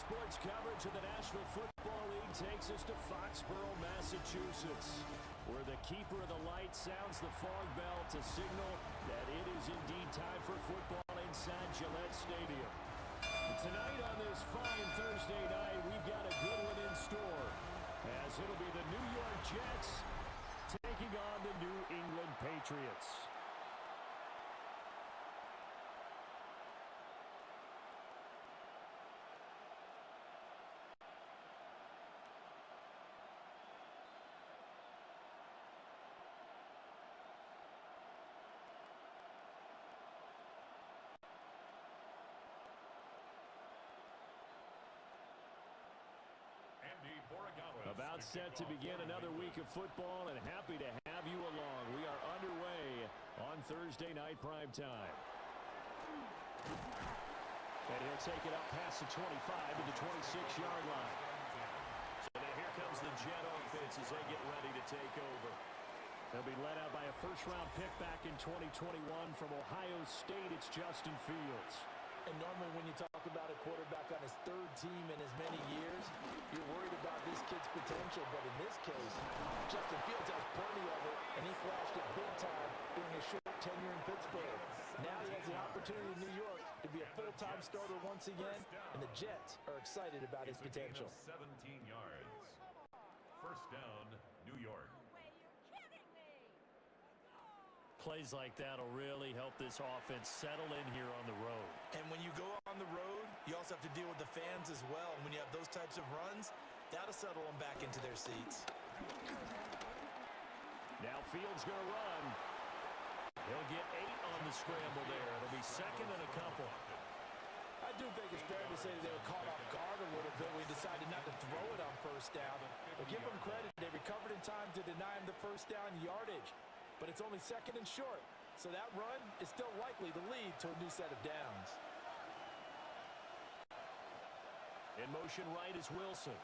sports coverage of the National Football League takes us to Foxborough, Massachusetts, where the keeper of the light sounds the fog bell to signal that it is indeed time for football inside Gillette Stadium. Tonight on this fine Thursday night, we've got a good one in store, as it'll be the New York Jets taking on the New England Patriots. About set to begin another week of football, and happy to have you along. We are underway on Thursday night primetime. And he'll take it up past the 25 to the 26-yard line. So now here comes the Jet offense as they get ready to take over. They'll be led out by a first-round pick back in 2021 from Ohio State. It's Justin Fields. And normally when you talk about a quarterback on his third team in as many years, you're worried about this kid's potential. But in this case, Justin Fields has plenty of it, and he flashed it big time during his short tenure in Pittsburgh. Now he has the opportunity in New York to be a full-time starter once again, and the Jets are excited about his potential. 17 yards. First down, New York. Plays like that will really help this offense settle in here on the road. And when you go on the road, you also have to deal with the fans as well. And when you have those types of runs, that'll settle them back into their seats. Now Fields going to run. He'll get 8 on the scramble there. It'll be second and a couple. I do think it's fair to say that they were caught off guard a little bit. We decided not to throw it on first down. But give them credit. They recovered in time to deny him the first down yardage. But it's only second and short, so that run is still likely to lead to a new set of downs. In motion right is Wilson.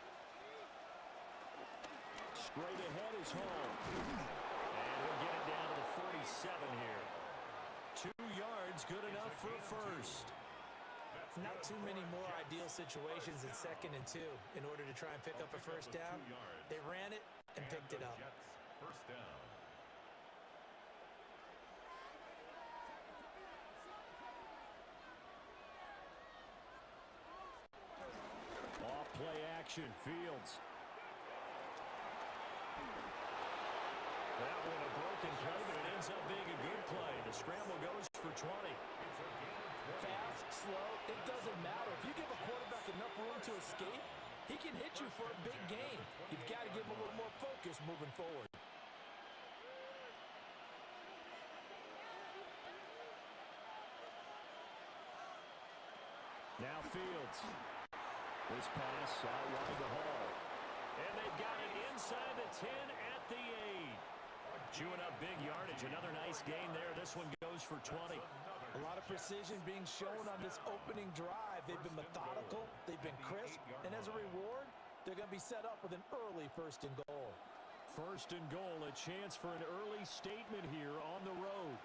Straight ahead is Hall. And he'll get it down to the 47 here. 2 yards, good enough for a first. Not too many more ideal situations in second and 2 in order to try and pick up a first down. They ran it and picked it up. First down. Play action, Fields. That one a broken play, but it ends up being a good play. The scramble goes for 20. Fast, slow, it doesn't matter. If you give a quarterback enough room to escape, he can hit you for a big gain. You've got to give him a little more focus moving forward. Now Fields. This pass out wide the Hall. And they've got it inside the 10 at the 8. Chewing up big yardage. Another nice gain there. This one goes for 20. A lot of precision being shown on this opening drive. They've been methodical. They've been crisp. And as a reward, they're going to be set up with an early first and goal. First and goal. A chance for an early statement here on the road.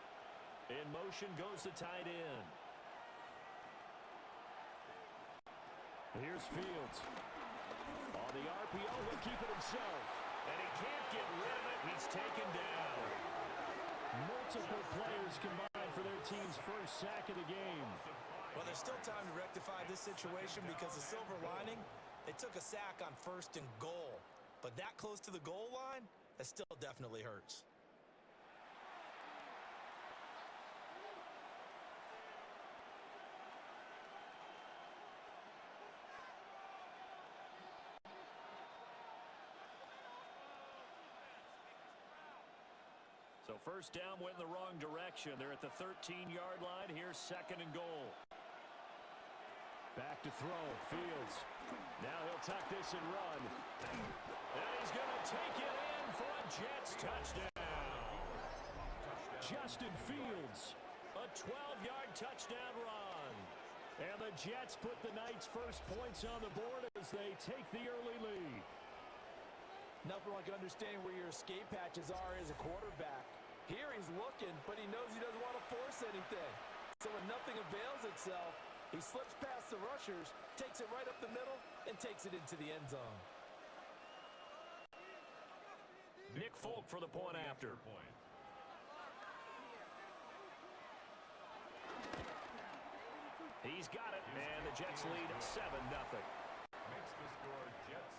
In motion goes the tight end. Here's Fields. On the RPO, he'll keep it himself. And he can't get rid of it. He's taken down. Multiple players combined for their team's first sack of the game. Well, there's still time to rectify this situation because the silver lining, they took a sack on first and goal. But that close to the goal line, that still definitely hurts. So first down went in the wrong direction. They're at the 13-yard line. Here's second and goal. Back to throw. Fields. Now he'll tuck this and run. And he's going to take it in for a Jets touchdown. Justin Fields. A 12-yard touchdown run. And the Jets put the night's first points on the board as they take the early lead. Nothing like understanding where your escape patches are as a quarterback. Here he's looking, but he knows he doesn't want to force anything. So when nothing avails itself, He slips past the rushers, takes it right up the middle, and takes it into the end zone. Nick Folk for the point after. He's got it, and the Jets lead 7-0.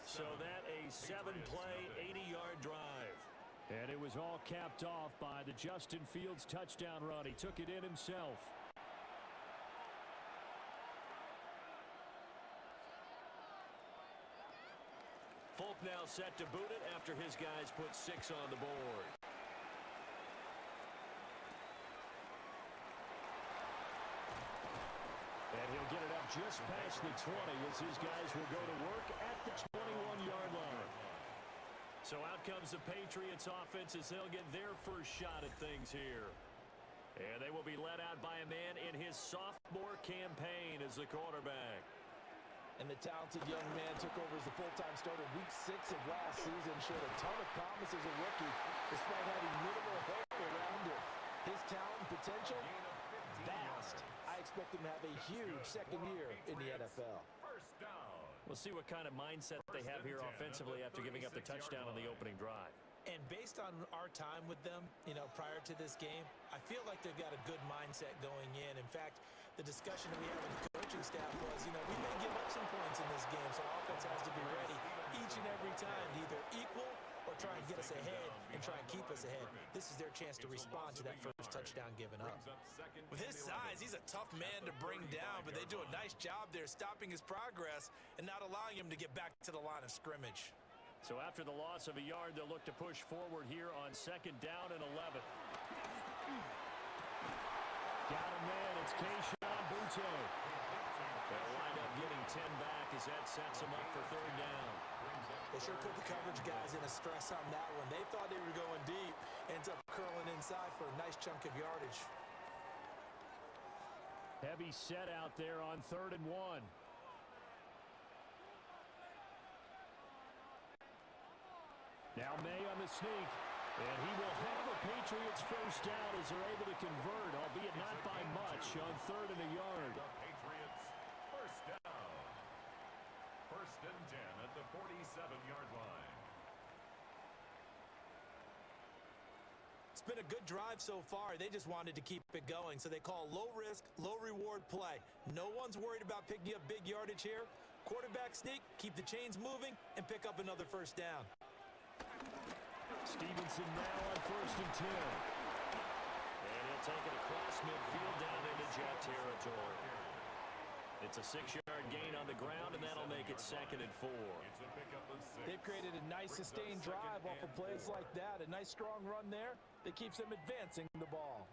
So that a 7-play, 80-yard drive. And it was all capped off by the Justin Fields touchdown run. He took it in himself. Folk now set to boot it after his guys put 6 on the board. And he'll get it up just past the 20 as his guys will go to work at the 21-yard line. So out comes the Patriots offense as they'll get their first shot at things here. And they will be led out by a man in his sophomore campaign as the quarterback. And the talented young man took over as the full-time starter week 6 of last season, showed a ton of promise as a rookie, despite having minimal help around him. His talent and potential, vast. I expect him to have a huge second year in the NFL. We'll see what kind of mindset they have here offensively after giving up the touchdown on the opening drive. And based on our time with them, prior to this game, I feel like they've got a good mindset going in. In fact, the discussion that we had with the coaching staff was, we may give up some points in this game, so our offense has to be ready each and every time to either equal or try and get us ahead and try and keep us ahead. This is their chance to respond to that first touchdown given up. With his size, he's a tough man to bring down, but they do a nice job there stopping his progress and not allowing him to get back to the line of scrimmage. So after the loss of a yard, they'll look to push forward here on 2nd down and 11. Got him, man. It's Kayshon Boutte. They'll wind up getting 10 back as that sets them up for 3rd down. They sure put the coverage guys in a stress on that one. They thought they were going deep. Ends up curling inside for a nice chunk of yardage. Heavy set out there on 3rd and 1. Now May on the sneak. And he will have a Patriots first down as they're able to convert, albeit not by much, on 3rd and a yard. The Patriots first down. 1st and 10 at the 47-yard line. It's been a good drive so far. They just wanted to keep it going, so they call low risk, low reward play. No one's worried about picking up big yardage here. Quarterback sneak, keep the chains moving, and pick up another first down. Stevenson now on 1st and 10. And he'll take it across midfield down into Jet territory. It's a 6-yard gain on the ground, and that'll make it 2nd and 4. They've created a nice sustained drive off of plays like that. A nice strong run there that keeps them advancing the ball.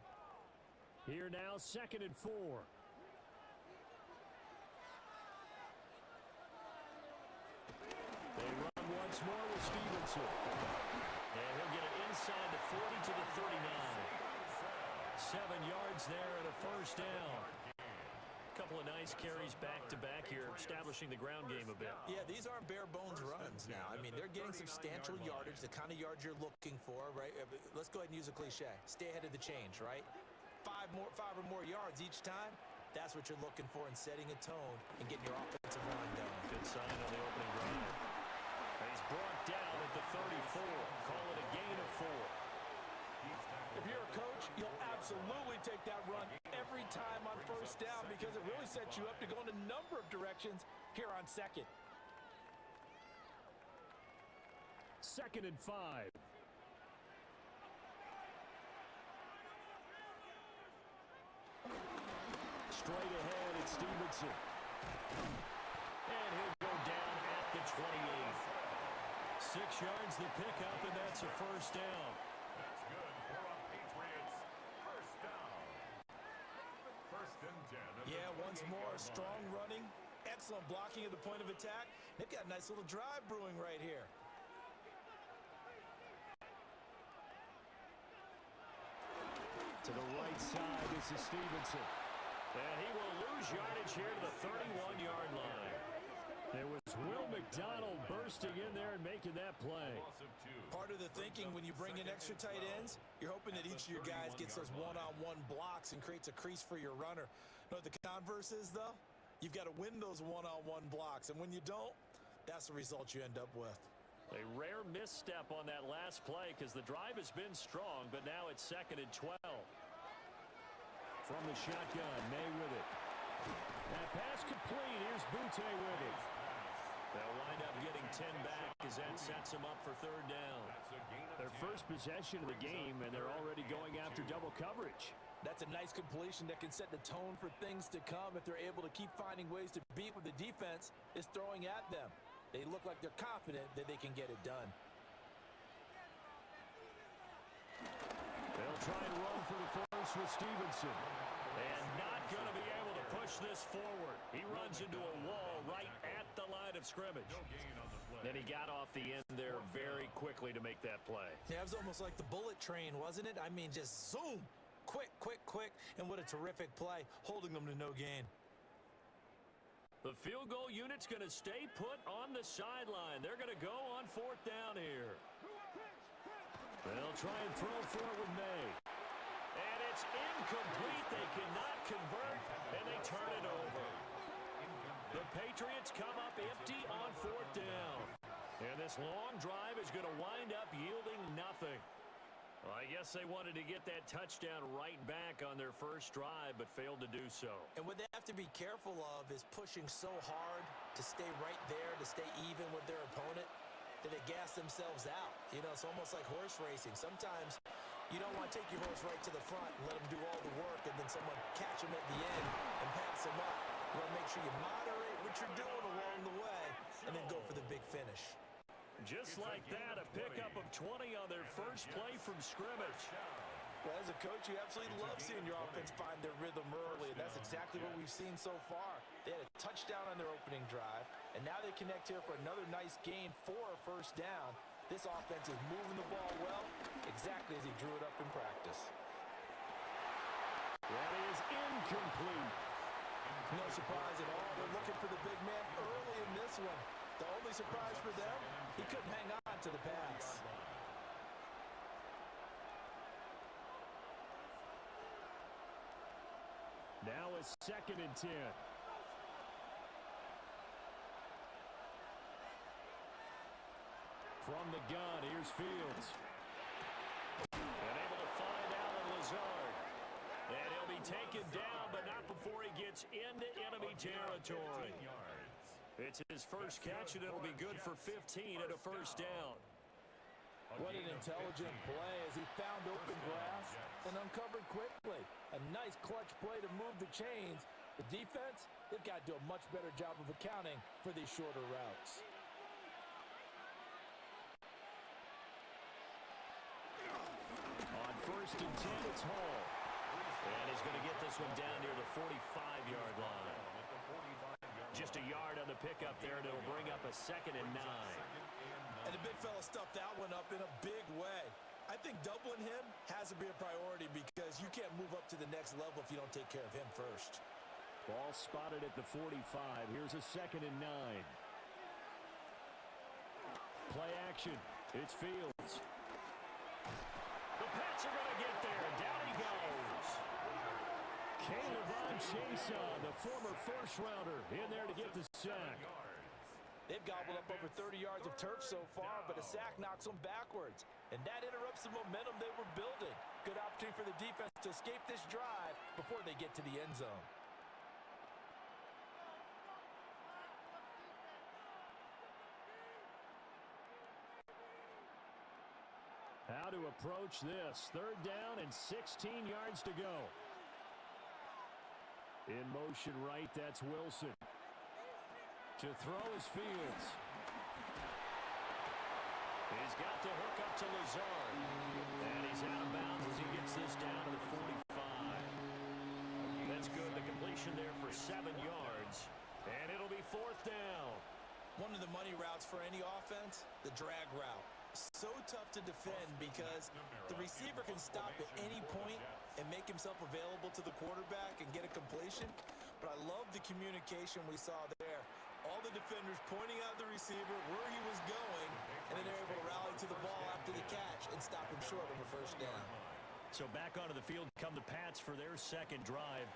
Here now, 2nd and 4. They run once more with Stevenson. And he'll get it inside the 40 to the 39. 7 yards there and a first down. Couple of nice carries back-to-back here, establishing the ground game a bit. Yeah, these aren't bare-bones runs now. I mean, they're getting substantial yardage, the kind of yards you're looking for, right? Let's go ahead and use a cliche. Stay ahead of the change, right? 5 or more yards each time, that's what you're looking for in setting a tone and getting your offensive line going. Good sign on the opening drive. He's brought down at the 34. Call it a gain of 4. If you're a coach, you'll absolutely take that run every time on first down because it really sets you up to go in a number of directions here on 2nd. 2nd and 5. Straight ahead, it's Stevenson. And he'll go down at the 28. 6 yards the pickup, and that's a first down. That's good for a Patriots first down. 1st and 10. Yeah, once more, strong running, excellent blocking at the point of attack. They've got a nice little drive brewing right here. To the right side, this is Stevenson. And he will lose yardage here to the 31-yard line. There was Will McDonald bursting in there and making that play. Part of the thinking when you bring in extra tight ends, you're hoping that each of your guys gets those one-on-one blocks and creates a crease for your runner. You know what the converse is, though? You've got to win those one-on-one blocks, and when you don't, that's the result you end up with. A rare misstep on that last play because the drive has been strong, but now it's 2nd and 12. From the shotgun, May with it. That pass complete. Here's Butte with it. They'll wind up getting 10 back as that sets them up for 3rd down. Their first possession of the game, and they're already going after double coverage. That's a nice completion that can set the tone for things to come if they're able to keep finding ways to beat what the defense is throwing at them. They look like they're confident that they can get it done. They'll try and run for the first with Stevenson. And not going to be able to push this forward. He runs into a wall right at the line of scrimmage. Then he got off the end there very quickly to make that play. Yeah, it was almost like the bullet train, wasn't it? I mean, just zoom. Quick, quick, quick. And what a terrific play, holding them to no gain. The field goal unit's going to stay put on the sideline. They're going to go on 4th down here. They'll try and throw for it with May. And it's incomplete. They cannot convert, and they turn it over. The Patriots come up empty on 4th down. And this long drive is going to wind up yielding nothing. Well, I guess they wanted to get that touchdown right back on their first drive, but failed to do so. And what they have to be careful of is pushing so hard to stay right there, to stay even with their opponent, that they gas themselves out. You know, it's almost like horse racing. Sometimes you don't want to take your horse right to the front and let them do all the work, and then someone catch them at the end and pass them up. You want to make sure you moderate what you're doing along the way, and then go for the big finish. Just like that, a pickup of 20 on their first play from scrimmage. Well, as a coach, you absolutely love seeing your offense find their rhythm early, and that's exactly what we've seen so far. They had a touchdown on their opening drive, and now they connect here for another nice gain for a 1st down. This offense is moving the ball well, exactly as he drew it up in practice. That is incomplete. No surprise at all. They're looking for the big man early in this one. The only surprise for them, he couldn't hang on to the pass. Now it's 2nd and 10. From the gun, here's Fields. And able to find Allen Lazard. And he'll be taken down, but not before he gets into enemy territory. It's his first catch, and it'll be good for 15 at a 1st down. What an intelligent play as he found open grass and uncovered quickly. A nice clutch play to move the chains. The defense, they've got to do a much better job of accounting for these shorter routes. On 1st and 10, it's Hall. And he's going to get this one down near the 45-yard line. Just a yard on the pickup there, and it'll bring up a 2nd and 9. And the big fella stuffed that one up in a big way. I think doubling him has to be a priority because you can't move up to the next level if you don't take care of him first. Ball spotted at the 45. Here's a 2nd and 9. Play action. It's Fields. The Pats are going to get there. Down he goes. Kayvon Chason, the former first-rounder, in there to get the sack. They've gobbled up over 30 yards of turf so far, but a sack knocks them backwards. And that interrupts the momentum they were building. Good opportunity for the defense to escape this drive before they get to the end zone. How to approach this. 3rd down and 16 yards to go. In motion right, that's Wilson. To throw is Fields. He's got the hook up to Lazard. And he's out of bounds as he gets this down to the 45. That's good. The completion there for 7 yards. And it'll be 4th down. One of the money routes for any offense, the drag route. So tough to defend because the receiver can stop at any point and make himself available to the quarterback and get a completion. But I love the communication we saw there. All the defenders pointing out the receiver where he was going, and then they're able to rally to the ball after the catch and stop him short of a 1st down. So back onto the field come the Pats for their 2nd drive.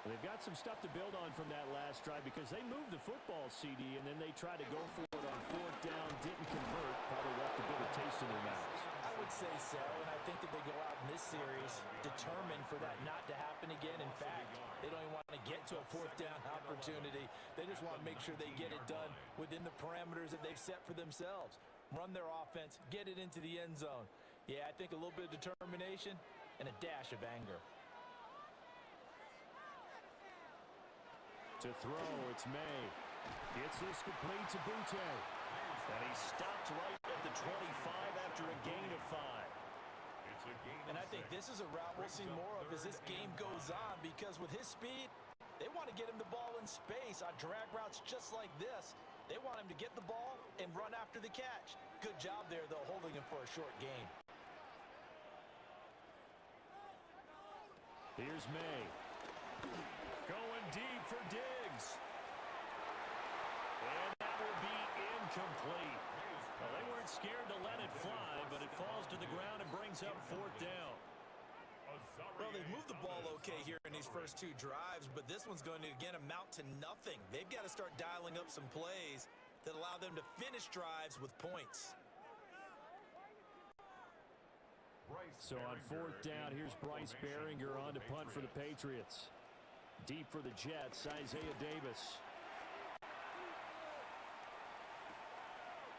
They've got some stuff to build on from that last drive because they moved the football, CD, and then they tried to go for it on fourth down, didn't convert, probably left a bitter taste in their mouths. I would say so, and I think that they go out in this series determined for that not to happen again. In fact, they don't even want to get to a fourth down opportunity. They just want to make sure they get it done within the parameters that they've set for themselves. Run their offense, get it into the end zone. Yeah, I think a little bit of determination and a dash of anger. To throw, it's May. Gets this complete to Butte. And he stopped right at the 25 after a gain of 5. And I think this is a route we'll see more of as this game goes on, because with his speed, they want to get him the ball in space on drag routes just like this. They want him to get the ball and run after the catch. Good job there, though, holding him for a short gain. Here's May. Going deep for Diggs. And that will be incomplete. Well, they weren't scared to let it fly, but it falls to the ground and brings up fourth down. Well, they've moved the ball okay here in these first two drives, but this one's going to, again, amount to nothing. They've got to start dialing up some plays that allow them to finish drives with points. So on fourth down, here's Bryce Behringer on to punt for the Patriots. Deep for the Jets, Isaiah Davis.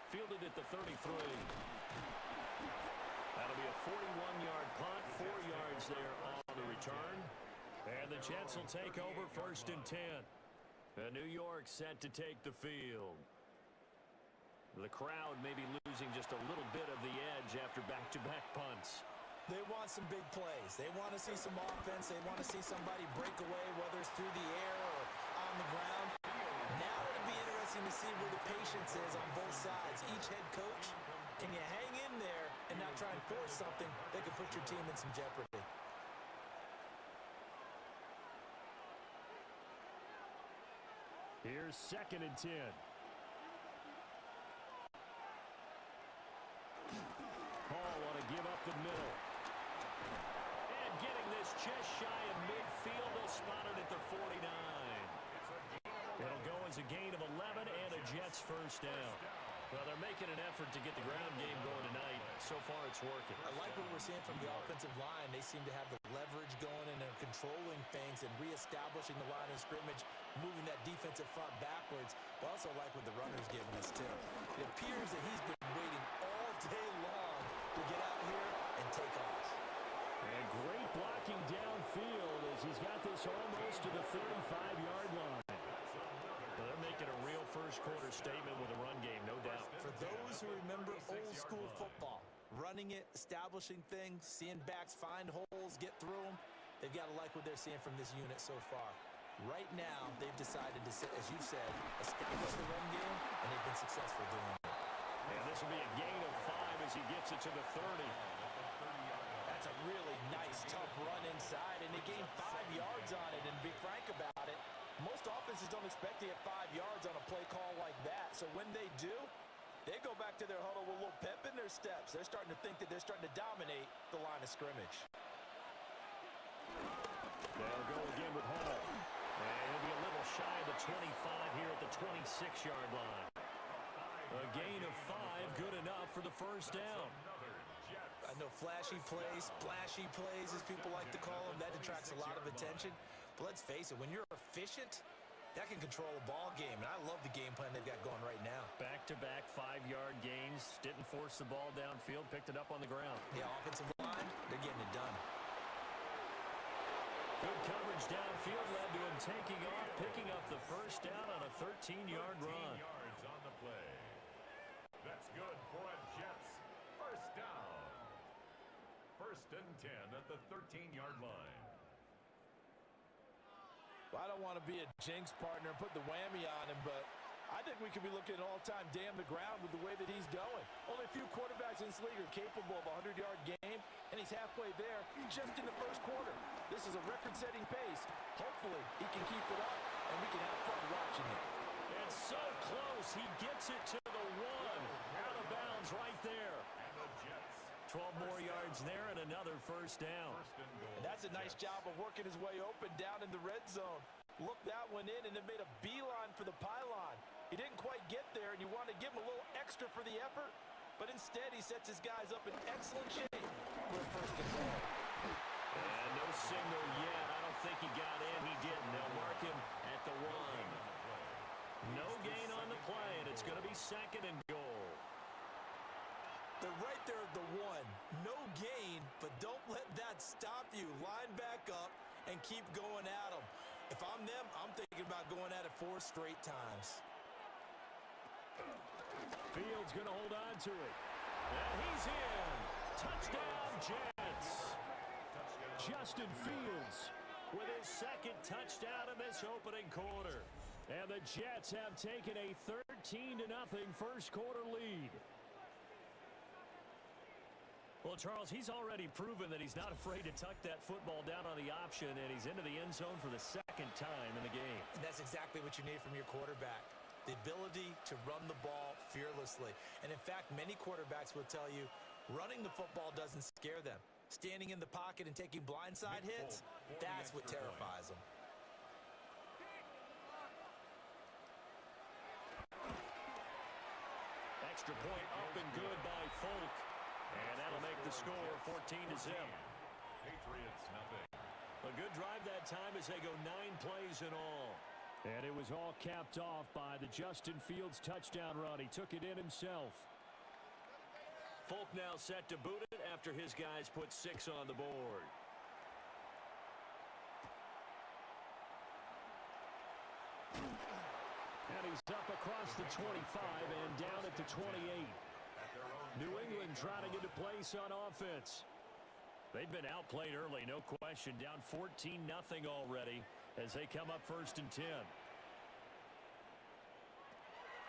Fielded at the 33. That'll be a 41-yard punt, 4 yards there on the return. And the Jets will take over first and 10. And New York set to take the field. The crowd may be losing just a little bit of the edge after back-to-back punts. They want some big plays. They want to see some offense. They want to see somebody break away, whether it's through the air or on the ground. Now it'll be interesting to see where the patience is on both sides. Each head coach, can you hang in there and not try and force something that could put your team in some jeopardy? Here's second and 10. Paul want to give up the middle. And getting this just shy of midfield, they'll spot it at the 49. It'll go as a gain of 11 and a Jets first down. Well, they're making an effort to get the ground game going tonight. So far, it's working. I like what we're seeing from the offensive line. They seem to have the leverage going and they're controlling things and reestablishing the line of scrimmage, moving that defensive front backwards. But also like what the runner's giving us, too. It appears that he's been waiting all day long to get out here and take off. And great blocking downfield as he's got this almost to the 35-yard line. Well, they're making a real first-quarter statement with a run game, no doubt. For those who remember old-school football, running it, establishing things, seeing backs find holes, get through them, they've got to like what they're seeing from this unit so far. Right now, they've decided to, as you said, establish the run game, and they've been successful doing it. And this will be a gain of 5 as he gets it to the 30. That's a really nice, tough run inside, and they gained 5 yards on it. And to be frank about it, most offenses don't expect to get 5 yards on a play call like that. So when they do, they go back to their huddle with a little pep in their steps. They're starting to think that they're starting to dominate the line of scrimmage. They'll go again with Hall. And he'll be a little shy of the 25 here at the 26-yard line. A gain of 5, good enough for the first down. I know flashy plays, splashy plays, as people like to call them, that attracts a lot of attention. But let's face it, when you're efficient, that can control a ball game. And I love the game plan they've got going right now. Back-to-back 5-yard gains. Didn't force the ball downfield, picked it up on the ground. Yeah, offensive line, they're getting it done. Good coverage downfield led to him taking off, picking up the first down on a 13-yard run. 13 yards on the play. That's good for a Jets first down. First and 10 at the 13-yard line. Well, I don't want to be a jinx partner and put the whammy on him, but I think we could be looking at all-time damn the ground with the way that he's going. Only a few quarterbacks in this league are capable of a 100-yard game, and he's halfway there just in the first quarter. This is a record-setting pace. Hopefully, he can keep it up, and we can have fun watching it. And so close, he gets it to the 1. Out of bounds right there. And the Jets 12 more yards there and another first down. And that's a nice job of working his way open down in the red zone. Looked that one in and it made a beeline for the pylon. He didn't quite get there, and you want to give him a little extra for the effort, but instead he sets his guys up in excellent shape for a first and goal. And no signal yet. I don't think he got in. He didn't. They'll mark him at the 1. No gain on the play, and it's going to be second and goal. They're right there at the 1. No gain, but don't let that stop you. Line back up and keep going at them. If I'm them, I'm thinking about going at it 4 straight times. Fields going to hold on to it. And he's in. Touchdown, Jets. Justin Fields with his second touchdown in this opening quarter. And the Jets have taken a 13-0 first quarter lead. Well, Charles, he's already proven that he's not afraid to tuck that football down on the option, and he's into the end zone for the second time in the game. And that's exactly what you need from your quarterback. The ability to run the ball fearlessly. And in fact, many quarterbacks will tell you running the football doesn't scare them. Standing in the pocket and taking blindside hits, that's what terrifies them. Extra point up and good by Folk. And that'll make the score 14-0. Patriots nothing. A good drive that time as they go 9 plays in all. And it was all capped off by the Justin Fields touchdown run. He took it in himself. Folk now set to boot it after his guys put 6 on the board. And he's up across the 25 and down at the 28. New England trying to get a place on offense. They've been outplayed early, no question. Down 14-0 already as they come up first and 10.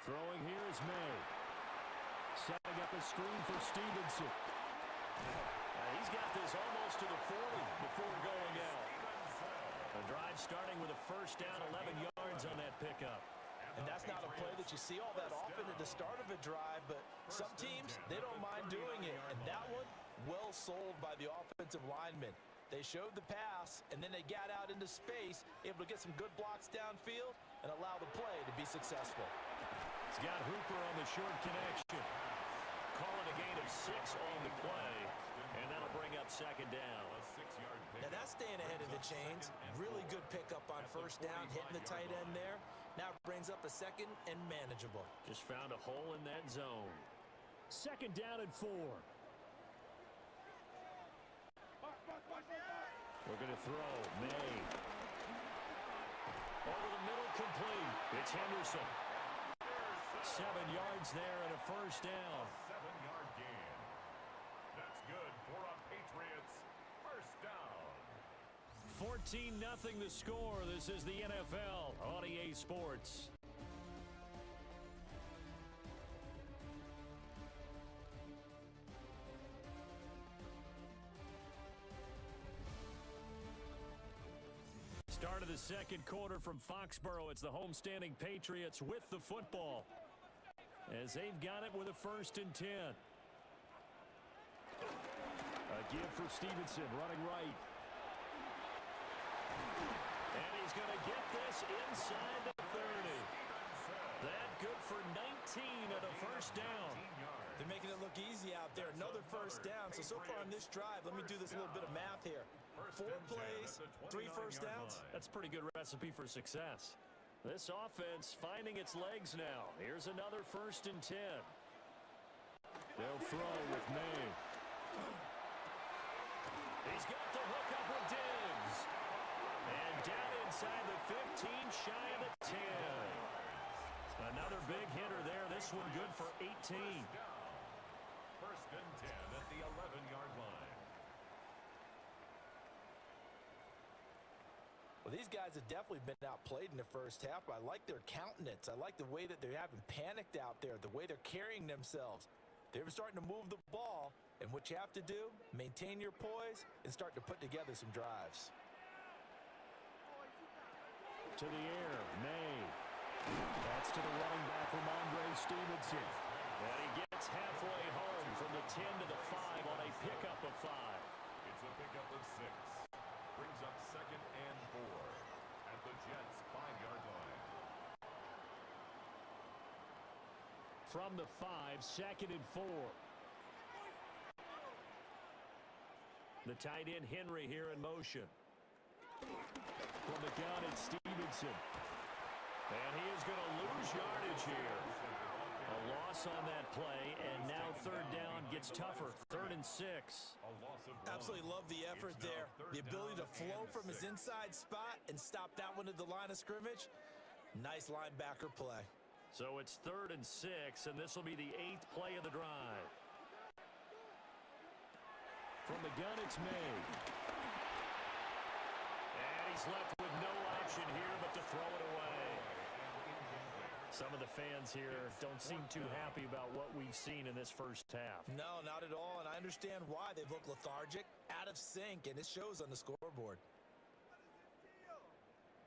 Throwing here is May. Setting up a screen for Stevenson. He's got this almost to the 40 before going out. The drive starting with a first down, 11 yards on that pickup. And that's not a play that you see all that often at the start of a drive, but some teams, they don't mind doing it. And that one, well sold by the offensive lineman. They showed the pass, and then they got out into space, able to get some good blocks downfield and allow the play to be successful. He's got Hooper on the short connection. Calling a gain of 6 on the play, and that'll bring up second down. Now that's staying ahead of the chains. Really good pickup on first down, hitting the tight end there. Now brings up a second and manageable. Just found a hole in that zone. Second down and 4. We're going to throw. May. Over the middle, complete. It's Henderson. 7 yards there and a first down. 7-yard gain. That's good for a Patriots first down. 14-0 the score. This is the NFL on EA Sports. Start of the second quarter from Foxborough. It's the homestanding Patriots with the football, as they've got it with a first and 10. A give for Stevenson, running right. And he's going to get this inside the 30. That good for 19 and a first down. They're making it look easy out there. Another first down. So far on this drive, let me do this little bit of math here. 4 plays, 3 first downs. That's a pretty good recipe for success. This offense finding its legs now. Here's another first and 10. They'll throw with May. He's got the hook up with Diggs. And down inside the 15, shy of the 10. Another big hitter there. This one good for 18. First and 10 at the 11-yard line. Well, these guys have definitely been outplayed in the first half. I like their countenance. I like the way that they haven't panicked out there, the way they're carrying themselves. They're starting to move the ball, and what you have to do, maintain your poise and start to put together some drives. To the air, May. That's to the running back from Andre Stevenson. And he gets halfway home from the 10 to the 5 on a From the 5, 2nd and 4. The tight end Henry here in motion. From the gun, it's Stevenson. And he is going to lose yardage here. A loss on that play, and now 3rd down gets tougher. 3rd and 6. Absolutely love the effort there. The ability to flow from his inside spot and stop that one at the line of scrimmage. Nice linebacker play. So it's 3rd and 6, and this will be the 8th play of the drive. From the gun, it's May. And he's left with no option here but to throw it away. Some of the fans here don't seem too happy about what we've seen in this first half. No, not at all, and I understand why. They've looked lethargic, out of sync, and it shows on the scoreboard.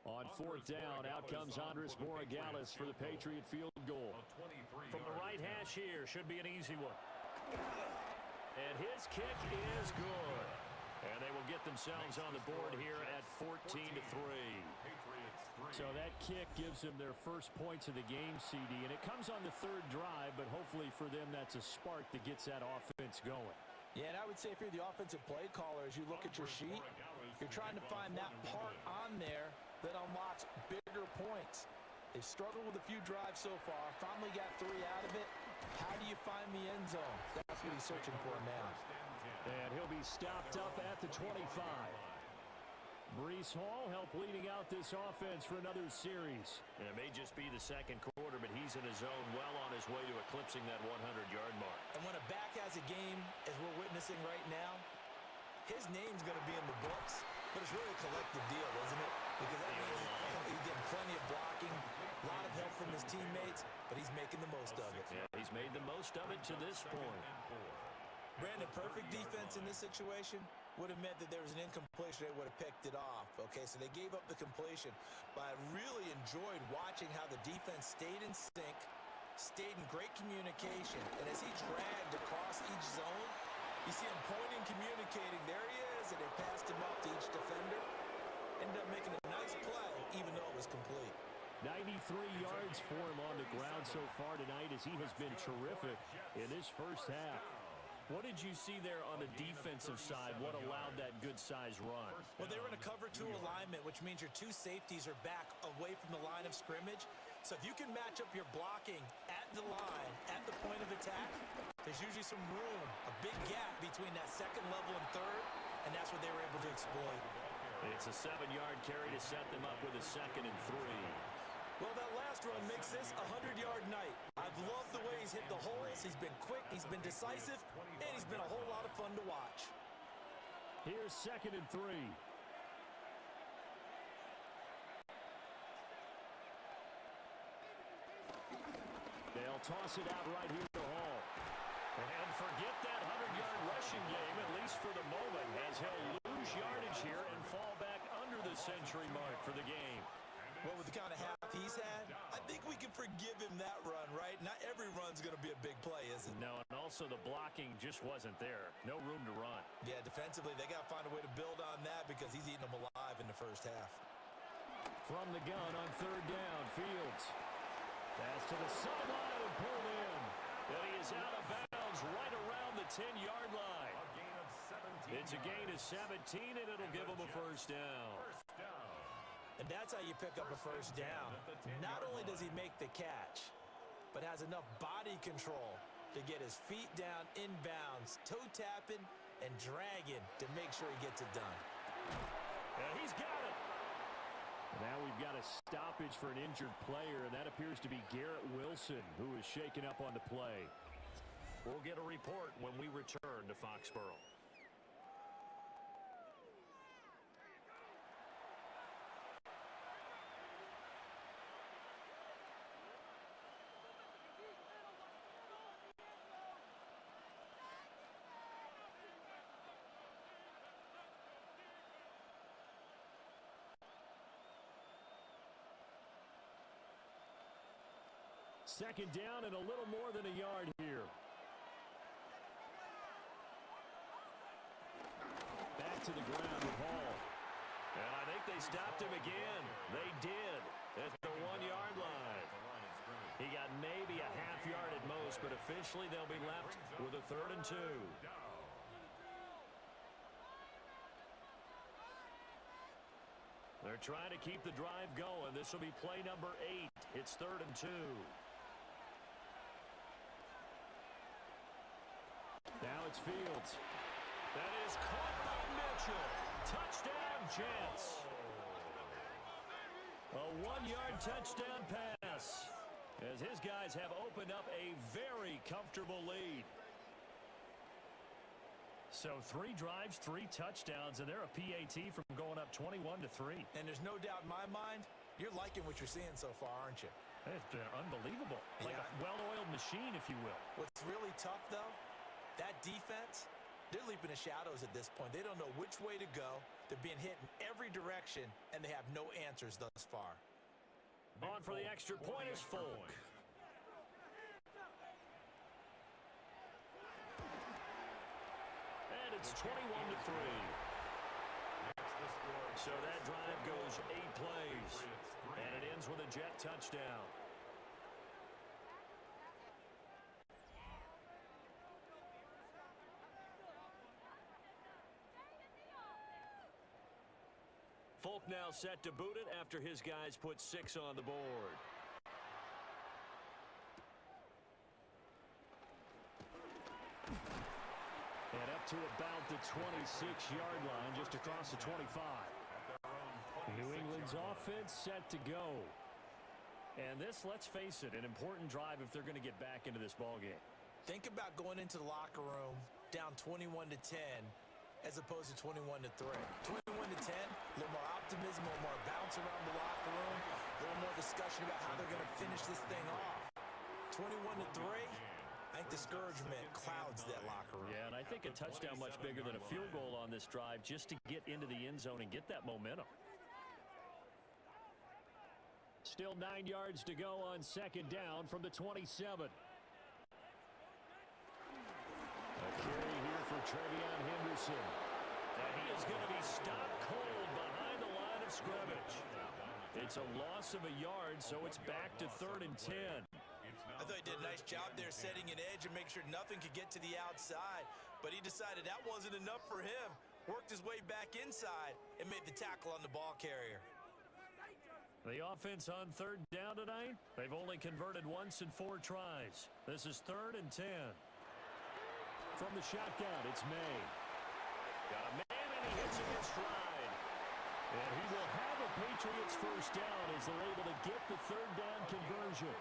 On 4th down, out comes Andres Borregales for the Patriot field goal. From the right hash here, should be an easy one. And his kick is good. And they will get themselves on the board here at 14-3. So that kick gives them their first points of the game, CD, and it comes on the 3rd drive, but hopefully for them that's a spark that gets that offense going. Yeah, and I would say if you're the offensive play caller, as you look at your sheet, you're trying to find that part on there that unlocks bigger points. They've struggled with a few drives so far, finally got 3 out of it. How do you find the end zone? That's what he's searching for now. And he'll be stopped up at the 25. Breece Hall helped leading out this offense for another series. And it may just be the 2nd quarter, but he's in his zone well on his way to eclipsing that 100-yard mark. And when a back has a game, as we're witnessing right now, his name's going to be in the books, but it's really a collective deal, isn't it? Because that means he's getting plenty of blocking, a lot of help from his teammates, but he's making the most of it. Yeah, he's made the most of it to this point. Brandon, perfect defense in this situation would have meant that there was an incompletion. They would have picked it off. Okay, so they gave up the completion. But I really enjoyed watching how the defense stayed in sync, stayed in great communication. And as he dragged across each zone, you see him pointing, communicating. There he is, and they passed him up to each defender. Ended up making a nice play, even though it was complete. 93 yards for him on the ground so far tonight as he has been terrific in this first half. What did you see there on the defensive side? What allowed that good-sized run? Well, they were in a cover 2 alignment, which means your 2 safeties are back away from the line of scrimmage. So if you can match up your blocking at the line, at the point of attack, there's usually some room, a big gap between that 2nd level and 3rd, and that's what they were able to exploit. It's a 7-yard carry to set them up with a 2nd and 3. Well, that last run makes this a 100-yard night. I've loved the way he's hit the holes. He's been quick, he's been decisive, and he's been a whole lot of fun to watch. Here's 2nd and 3. They'll toss it out right here to Hall. And forget that 100-yard rushing game, at least for the moment, as he'll lose yardage here and fall back under the century mark for the game. Well, with the kind of half he's had, I think we can forgive him that run, right? Not every run's going to be a big play, is it? No, and also the blocking just wasn't there. No room to run. Yeah, defensively, they got to find a way to build on that because he's eating them alive in the first half. From the gun on 3rd down, Fields. Pass to the sideline and pulled in. And he is out of bounds right around the 10-yard line. It's a gain of 17, and it'll give him a first down. And that's how you pick up a first down. Not only does he make the catch, but has enough body control to get his feet down inbounds, toe tapping and dragging to make sure he gets it done. And he's got it. Now we've got a stoppage for an injured player, and that appears to be Garrett Wilson, who is shaken up on the play. We'll get a report when we return to Foxborough. Second down and a little more than a yard here. Back to the ground with Hall. And I think they stopped him again. They did at the 1-yard line. He got maybe a half yard at most. close, but officially they'll be left with a 3rd and 2. They're trying to keep the drive going. This will be play number 8. It's 3rd and 2. Now it's Fields. That is caught by Mitchell. Touchdown, Jets. A 1-yard touchdown pass as his guys have opened up a very comfortable lead. So 3 drives, 3 touchdowns, and they're a PAT from going up 21-3. And there's no doubt in my mind, you're liking what you're seeing so far, aren't you? It's been unbelievable. Like a well-oiled machine, if you will. What's really tough, though, that defense, they're leaping the shadows at this point. They don't know which way to go. They're being hit in every direction, and they have no answers thus far. On for the extra point is Folk. And it's 21-3. So that drive goes 8 plays. And it ends with a Jet touchdown. Folk now set to boot it after his guys put 6 on the board. And up to about the 26-yard line, just across the 25. New England's offense set to go. And this, let's face it, an important drive if they're going to get back into this ballgame. Think about going into the locker room down 21-10 as opposed to 21-3. 21-10, a little more optimism, a little more bounce around the locker room, a little more discussion about how they're going to finish this thing off. 21-3, I think discouragement clouds that locker room. Yeah, and I think a touchdown much bigger than a field goal on this drive just to get into the end zone and get that momentum. Still 9 yards to go on 2nd down from the 27. A carry here for Trevion Henderson. And he is going to be stopped cold behind the line of scrimmage. It's a loss of a yard, so it's back to 3rd and 10. I thought he did a nice job there setting an edge and make sure nothing could get to the outside. But he decided that wasn't enough for him. Worked his way back inside and made the tackle on the ball carrier. The offense on 3rd down tonight, they've only converted once in 4 tries. This is 3rd and 10. From the shotgun, it's May. Got a man, and he hits it in stride. And he will have a Patriots first down as they're able to get the 3rd down conversion.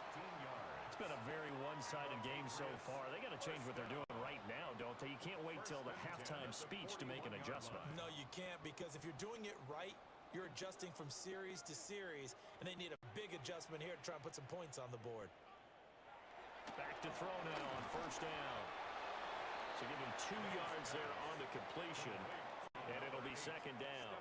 It's been a very one-sided game so far. They got to change what they're doing right now, don't they? You can't wait till the halftime speech to make an adjustment. No, you can't, because if you're doing it right, you're adjusting from series to series, and they need a big adjustment here to try and put some points on the board. Back to throw now on 1st down. So give him 2 yards there on the completion, and it'll be 2nd down.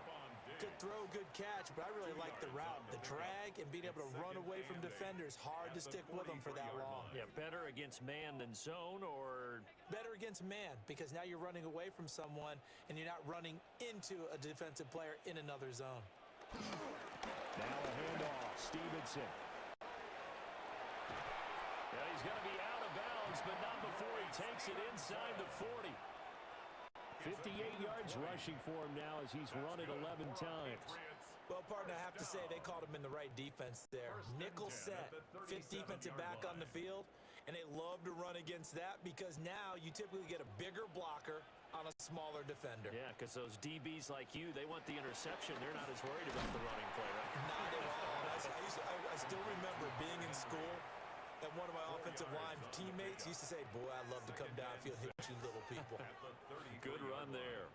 Good throw, good catch, but I really like the route. The drag and being able to run away from defenders, hard to stick with them for that long. Yeah, better against man than zone, or? Better against man, because now you're running away from someone and you're not running into a defensive player in another zone. Now a handoff, Stevenson. Yeah, he's going to be out of bounds, but not before he takes it inside the 40. 58 yards rushing for him now as he's run it 11 times. Well, partner, I have to say they called him in the right defense there. Nickel set, 5th defensive back on the field, and they love to run against that because now you typically get a bigger blocker on a smaller defender. Yeah, because those DBs like you, they want the interception. They're not as worried about the running play, right? Not at all. I still remember being in school, and one of my offensive line teammates used to say, boy, I'd love to come downfield and hit you little people. Good run there.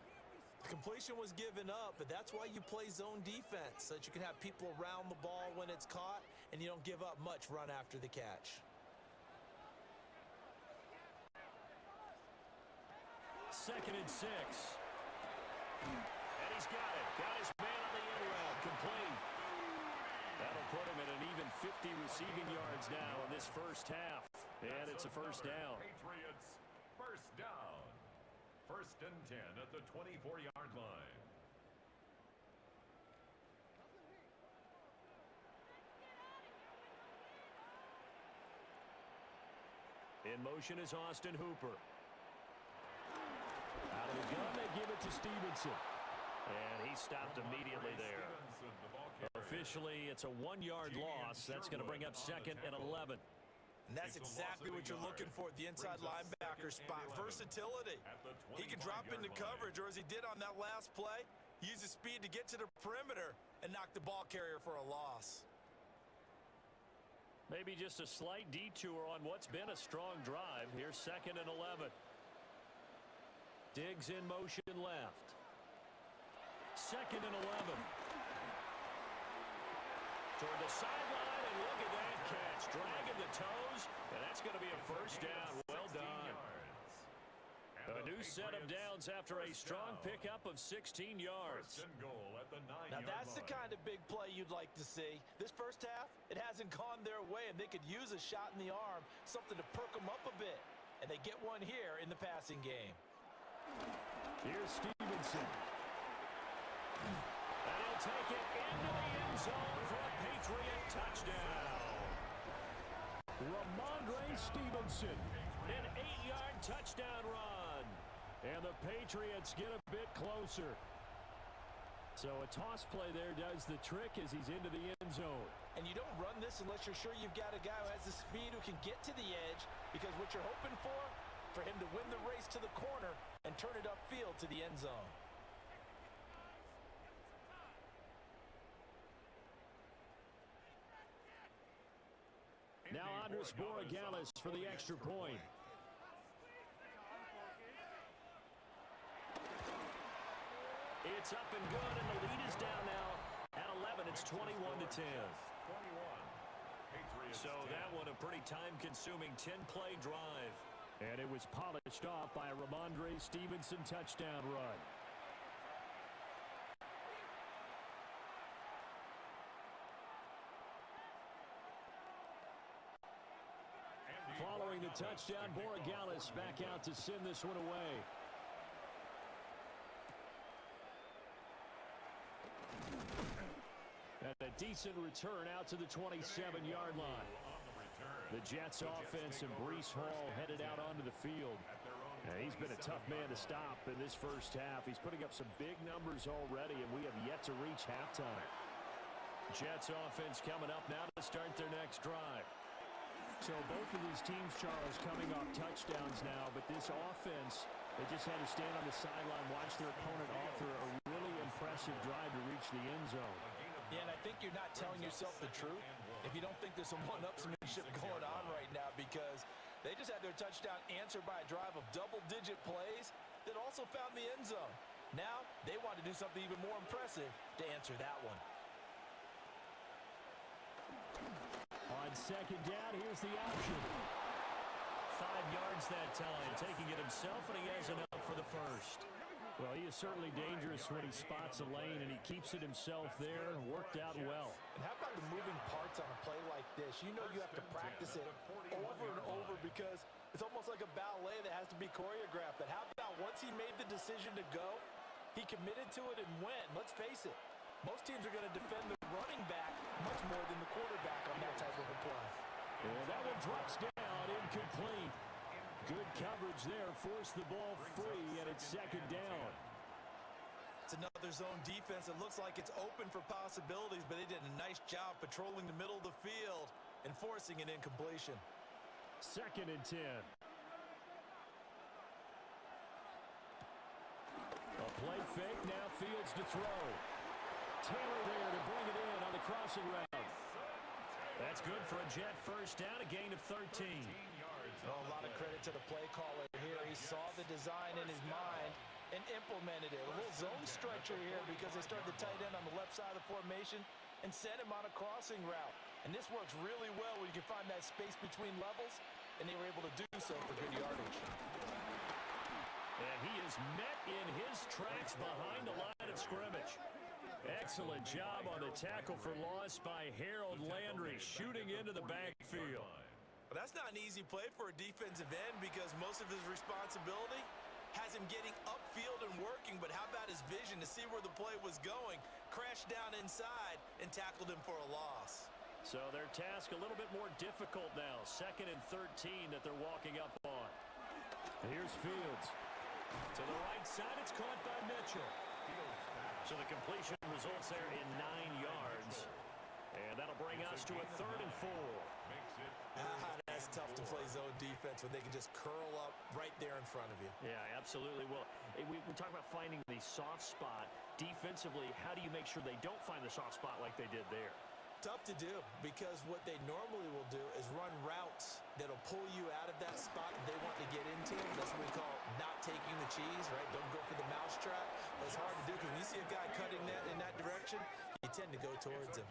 The completion was given up, but that's why you play zone defense, so that you can have people around the ball when it's caught, and you don't give up much run after the catch. 2nd and 6. And he's got it. Got his man on the end route. Complete. That'll put him at an even 50 receiving yards now in this first half. And it's a first down. Patriots first down. 1st and 10 at the 24-yard line. In motion is Austin Hooper. Out of the gun, they give it to Stevenson. And he stopped immediately there. Officially, it's a 1-yard loss. That's going to bring up 2nd and 11. And that's exactly what you're looking for at the inside linebacker spot. Versatility. He can drop into coverage, or as he did on that last play, use his speed to get to the perimeter and knock the ball carrier for a loss. Maybe just a slight detour on what's been a strong drive. Here's 2nd and 11. Diggs in motion left. 2nd and 11. Toward the sideline, and look at that catch. Dragging the toes, and that's going to be a first down. Well done. A new set of downs after a strong pickup of 16 yards. Now that's the kind of big play you'd like to see. This first half, it hasn't gone their way, and they could use a shot in the arm, something to perk them up a bit. And they get one here in the passing game. Here's Stevenson. And he'll take it into the end zone for a Patriot touchdown. Ramondre Stevenson, an 8-yard touchdown run. And the Patriots get a bit closer. So a toss play there does the trick as he's into the end zone. And you don't run this unless you're sure you've got a guy who has the speed who can get to the edge, because what you're hoping for him to win the race to the corner and turn it upfield to the end zone. Now Andres Borregales for the extra point. It's up and good, and the lead is down now at 11. It's 21-10. So that one a pretty time-consuming 10-play drive. And it was polished off by a Ramondre Stevenson touchdown run. Following the touchdown, Borregales back out to send this one away. And a decent return out to the 27-yard line. The Jets offense and Breece Hall headed out onto the field. And he's been a tough man to stop in this first half. He's putting up some big numbers already, and we have yet to reach halftime. Jets offense coming up now to start their next drive. So both of these teams, Charles, coming off touchdowns now, but this offense, they just had to stand on the sideline, watch their opponent author a really impressive drive to reach the end zone. Yeah, and I think you're not telling yourself the truth if you don't think there's some one-upsmanship going on right now, because they just had their touchdown answered by a drive of double-digit plays that also found the end zone. Now, they want to do something even more impressive to answer that one. On second down, here's the option. 5 yards that time, taking it himself, and he has enough for the first. Well, he is certainly dangerous when he spots a lane, and he keeps it himself there. Worked out well. And how about the moving parts on a play like this? You know you have to practice it over and over because it's almost like a ballet that has to be choreographed. But how about once he made the decision to go, he committed to it and went. Let's face it, most teams are going to defend the running back much more than the quarterback on that type of a play. And that one drops down, incomplete. Good coverage there, forced the ball free, and it's second down. It's another zone defense. It looks like it's open for possibilities, but they did a nice job patrolling the middle of the field and forcing an incompletion. 2nd and 10. A play fake, now Fields to throw. Taylor there to bring it in on the crossing route. That's good for a Jet first down, a gain of 13. Oh, a lot of credit to the play caller here. He saw the design in his mind and implemented it. A little zone stretcher here because they started the tight end on the left side of the formation and sent him on a crossing route. And this works really well when you can find that space between levels, and they were able to do so for good yardage. And he is met in his tracks behind the line of scrimmage. Excellent job on the tackle for loss by Harold Landry, shooting into the backfield. But that's not an easy play for a defensive end because most of his responsibility has him getting upfield and working. But how about his vision to see where the play was going? Crashed down inside and tackled him for a loss. So their task a little bit more difficult now. 2nd and 13 that they're walking up on. Here's Fields. To the right side, it's caught by Mitchell. So the completion results there in 9 yards. And that'll bring us to a 3rd and 4. That's tough to play zone defense when they can just curl up right there in front of you. Yeah, absolutely. Well, we talk about finding the soft spot. Defensively, how do you make sure they don't find the soft spot like they did there? Tough to do, because what they normally will do is run routes that'll pull you out of that spot they want to get into. That's what we call not taking the cheese, right? Don't go for the mousetrap. But it's hard to do because when you see a guy cutting that in that direction, you tend to go towards him.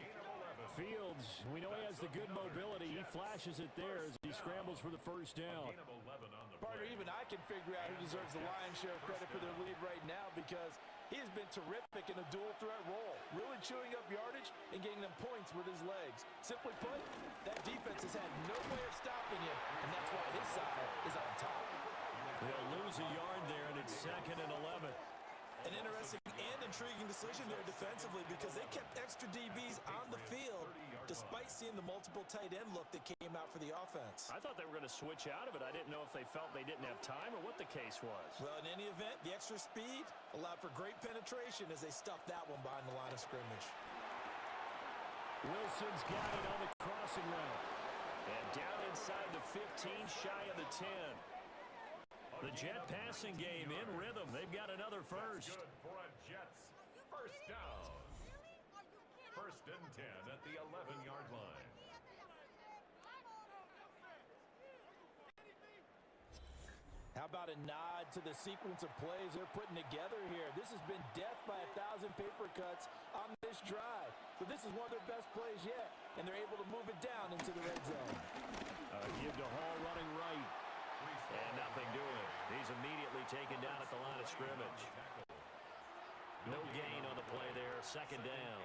Fields, we know he has the good mobility. He flashes it there as he scrambles for the first down. Partner, even I can figure out who deserves the lion's share of credit for their lead right now, because he has been terrific in a dual threat role, really chewing up yardage and getting them points with his legs. Simply put, that defense has had no way of stopping you, and that's why his side is on top. They'll lose a yard there, and it's 2nd and 11. An interesting and intriguing decision there defensively, because they kept extra DBs on the field despite seeing the multiple tight end look that came out for the offense. I thought they were going to switch out of it. I didn't know if they felt they didn't have time or what the case was. Well, in any event, the extra speed allowed for great penetration as they stuffed that one behind the line of scrimmage. Wilson's got it on the crossing route. And down inside the 15, shy of the 10. The Jet passing game in rhythm. They've got another first. Good for a Jets first down. 1st and 10 at the 11-yard line. How about a nod to the sequence of plays they're putting together here? This has been death by 1,000 paper cuts on this drive. But this is one of their best plays yet, and they're able to move it down into the red zone. Give to Hall running right. And nothing doing. He's immediately taken down at the line of scrimmage. No gain on the play there. 2nd down.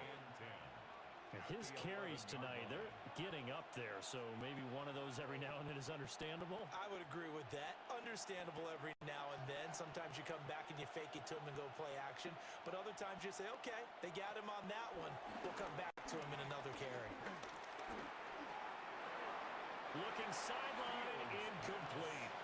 His carries tonight, they're getting up there, so maybe one of those every now and then is understandable. I would agree with that. Understandable every now and then. Sometimes you come back and you fake it to him and go play action. But other times you say, okay, they got him on that one. We'll come back to him in another carry. Looking sideline, incomplete.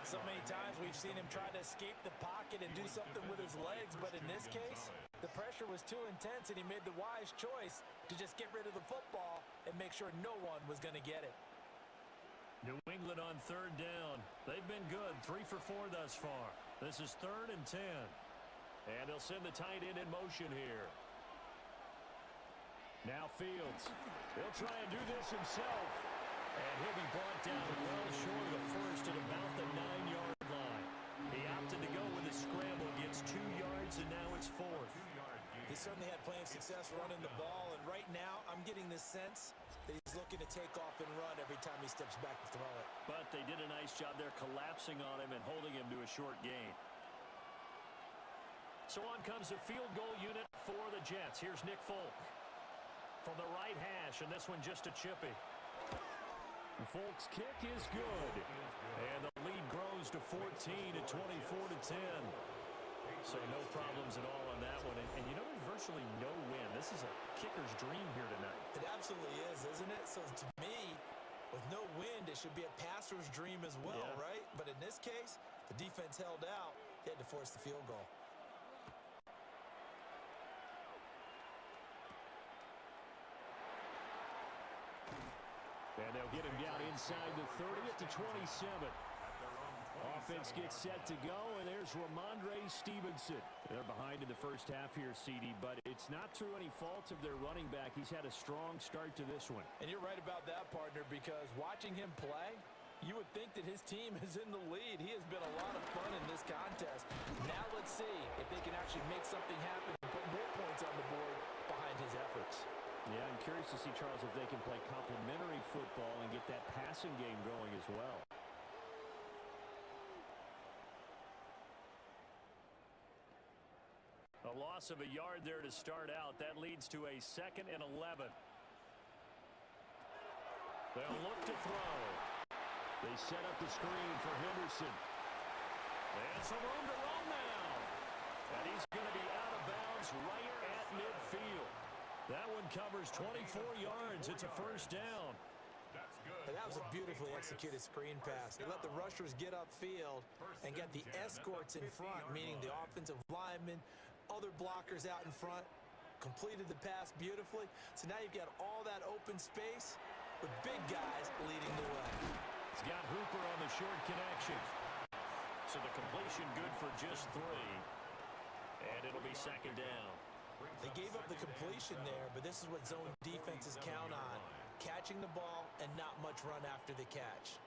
So many times we've seen him try to escape the pocket and do something with his legs, but in this case, the pressure was too intense and he made the wise choice to just get rid of the football and make sure no one was going to get it. New England on 3rd down. They've been good, 3 for 4 thus far. This is 3rd and 10. And they'll send the tight end in motion here. Now Fields. He'll try and do this himself. And he'll be brought down well short of the first at about the 9-yard line. He opted to go with a scramble, gets 2 yards, and now it's 4th. He certainly had plenty of success running the ball, and right now I'm getting this sense that he's looking to take off and run every time he steps back to throw it. But they did a nice job there collapsing on him and holding him to a short gain. So on comes the field goal unit for the Jets. Here's Nick Folk from the right hash, and this one just a chippy. Folk's kick is good, and the lead grows to 14 at 24-10. So no problems at all on that one. And you know, there's virtually no win. This is a kicker's dream here tonight. It absolutely is, isn't it? So to me, with no wind, it should be a passer's dream as well, right? But in this case, the defense held out. They had to force the field goal. And they'll get him down inside the 30 at the 27. Offense gets set to go, and there's Ramondre Stevenson. They're behind in the first half here, CD, but it's not through any fault of their running back. He's had a strong start to this one. And you're right about that, partner, because watching him play, you would think that his team is in the lead. He has been a lot of fun in this contest. Now let's see if they can actually make something happen and put more points on the board behind his efforts. Yeah, I'm curious to see, Charles, if they can play complementary football and get that passing game going as well. A loss of a yard there to start out. That leads to a 2nd and 11. They'll look to throw. They set up the screen for Henderson. And some room to run now. And he's going to be out of bounds right at midfield. That one covers 24 yards. It's a first down. That's good. And that was a beautifully executed screen pass. They let the rushers get upfield and get the escorts in front, meaning the offensive linemen, other blockers out in front, completed the pass beautifully. So now you've got all that open space with big guys leading the way. He's got Hooper on the short connection. So the completion good for just 3. And it'll be second down. They gave up the completion there, but this is what zone defenses count on. Catching the ball and not much run after the catch.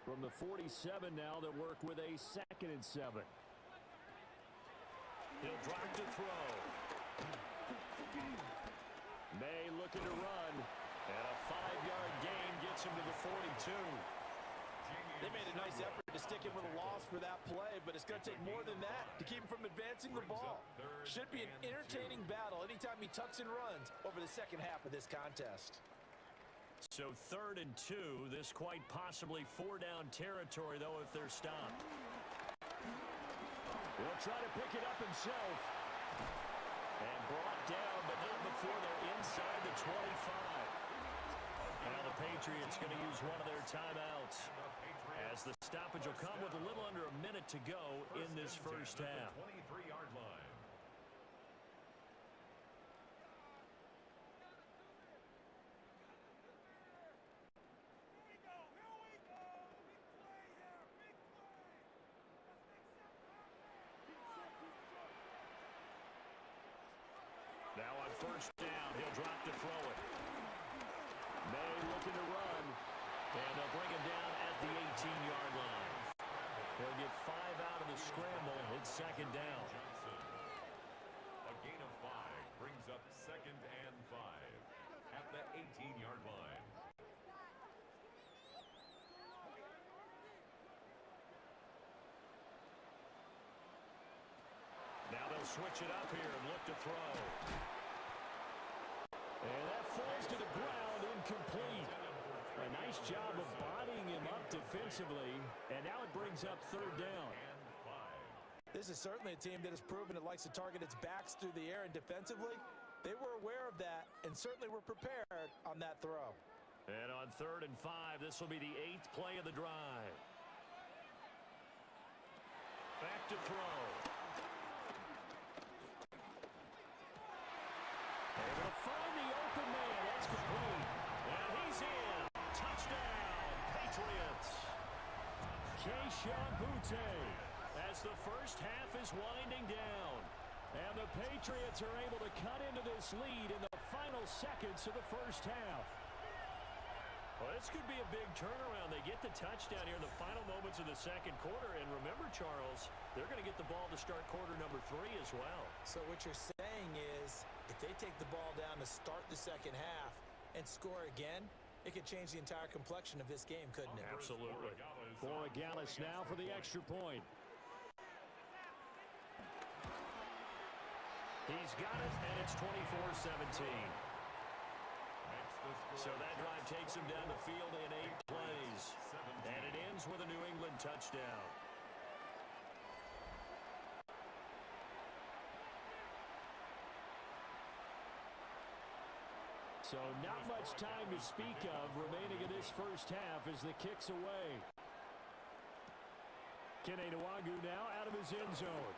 From the 47 now, they'll work with a 2nd and 7. He'll drop to throw. May looking to run. And a 5-yard gain gets him to the 42. They made a nice effort to stick him with a loss for that play, but it's going to take more than that to keep him from advancing the ball. Should be an entertaining battle anytime he tucks and runs over the second half of this contest. So 3rd and 2. This quite possibly 4-down territory, though, if they're stopped. He'll try to pick it up himself. And brought down, but not before they're inside the 25. Now the Patriots going to use one of their timeouts, as the stoppage will come with a little under a minute to go in this first half. 23-yard line. Now on first down, he'll drop to throw it. May looking to run, and they'll bring him down at the 18-yard line. He'll get 5 out of the scramble. It's second down. A gain of 5 brings up 2nd and 5 at the 18-yard line. Now they'll switch it up here and look to throw. And that falls to the ground, incomplete. A nice job of bodying him up defensively, and now it brings up 3rd down. This is certainly a team that has proven it likes to target its backs through the air, and defensively, they were aware of that and certainly were prepared on that throw. And on 3rd and 5, this will be the 8th play of the drive. Back to throw. Able to find the open man. That's complete. And he's in. Touchdown, Patriots. Keyshawn Boutte, as the first half is winding down. And the Patriots are able to cut into this lead in the final seconds of the first half. Well, this could be a big turnaround. They get the touchdown here in the final moments of the second quarter. And remember, Charles, they're going to get the ball to start quarter number 3 as well. So what you're saying is, if they take the ball down to start the second half and score again, it could change the entire complexion of this game, couldn't it? Absolutely. Borregales now for the extra point. He's got it, and it's 24-17. So that drive takes him down the field in 8 plays. And it ends with a New England touchdown. So not much time to speak of remaining in this first half as the kick's away. Kene Nwagu now out of his end zone.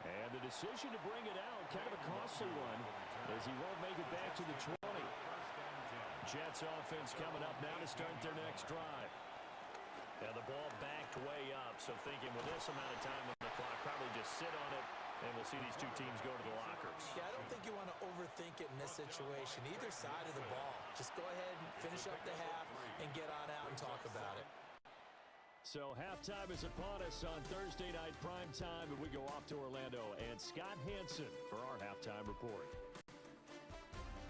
And the decision to bring it out, kind of a costly one, as he won't make it back to the 20. Jets offense coming up now to start their next drive. And the ball backed way up, so thinking with this amount of time on the clock, probably just sit on it, and we'll see these two teams go to the lockers. Yeah, I don't think you want to overthink it in this situation, either side of the ball. Just go ahead and finish up the half and get on out and talk about it. So halftime is upon us on Thursday night prime time, and we go off to Orlando and Scott Hansen for our halftime report.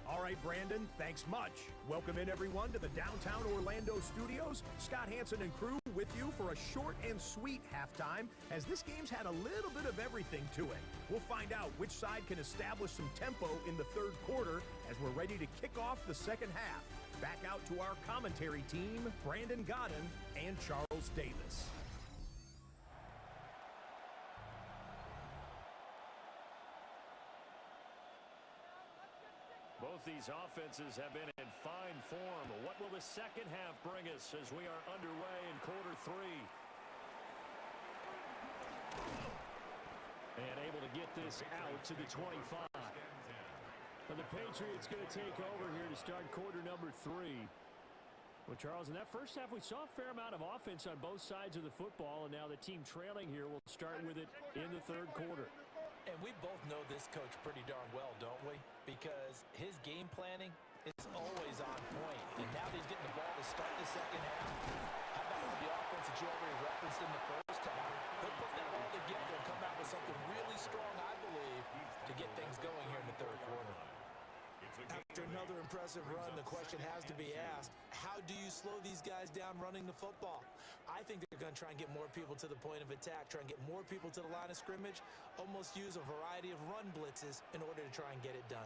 All right, Brandon, thanks much. Welcome in, everyone, to the downtown Orlando studios. Scott Hansen and crew with you for a short and sweet halftime, as this game's had a little bit of everything to it. We'll find out which side can establish some tempo in the third quarter as we're ready to kick off the second half. Back out to our commentary team, Brandon Gxlden and Charles Davis. Both these offenses have been in fine form. What will the second half bring us as we are underway in quarter 3? And able to get this out to the 25. And the Patriots going to take over here to start quarter number 3. Well, Charles, in that first half, we saw a fair amount of offense on both sides of the football, and now the team trailing here will start with it in the third quarter. And we both know this coach pretty darn well, don't we? Because his game planning is always on point. And now that he's getting the ball to start the second half, how about the offense that you already referenced in the first half? He'll put that all together and come out with something really strong, I believe, to get things going here in the third quarter. After another impressive run, the question has to be asked, how do you slow these guys down running the football? I think they're going to try and get more people to the point of attack, try and get more people to the line of scrimmage, almost use a variety of run blitzes in order to try and get it done.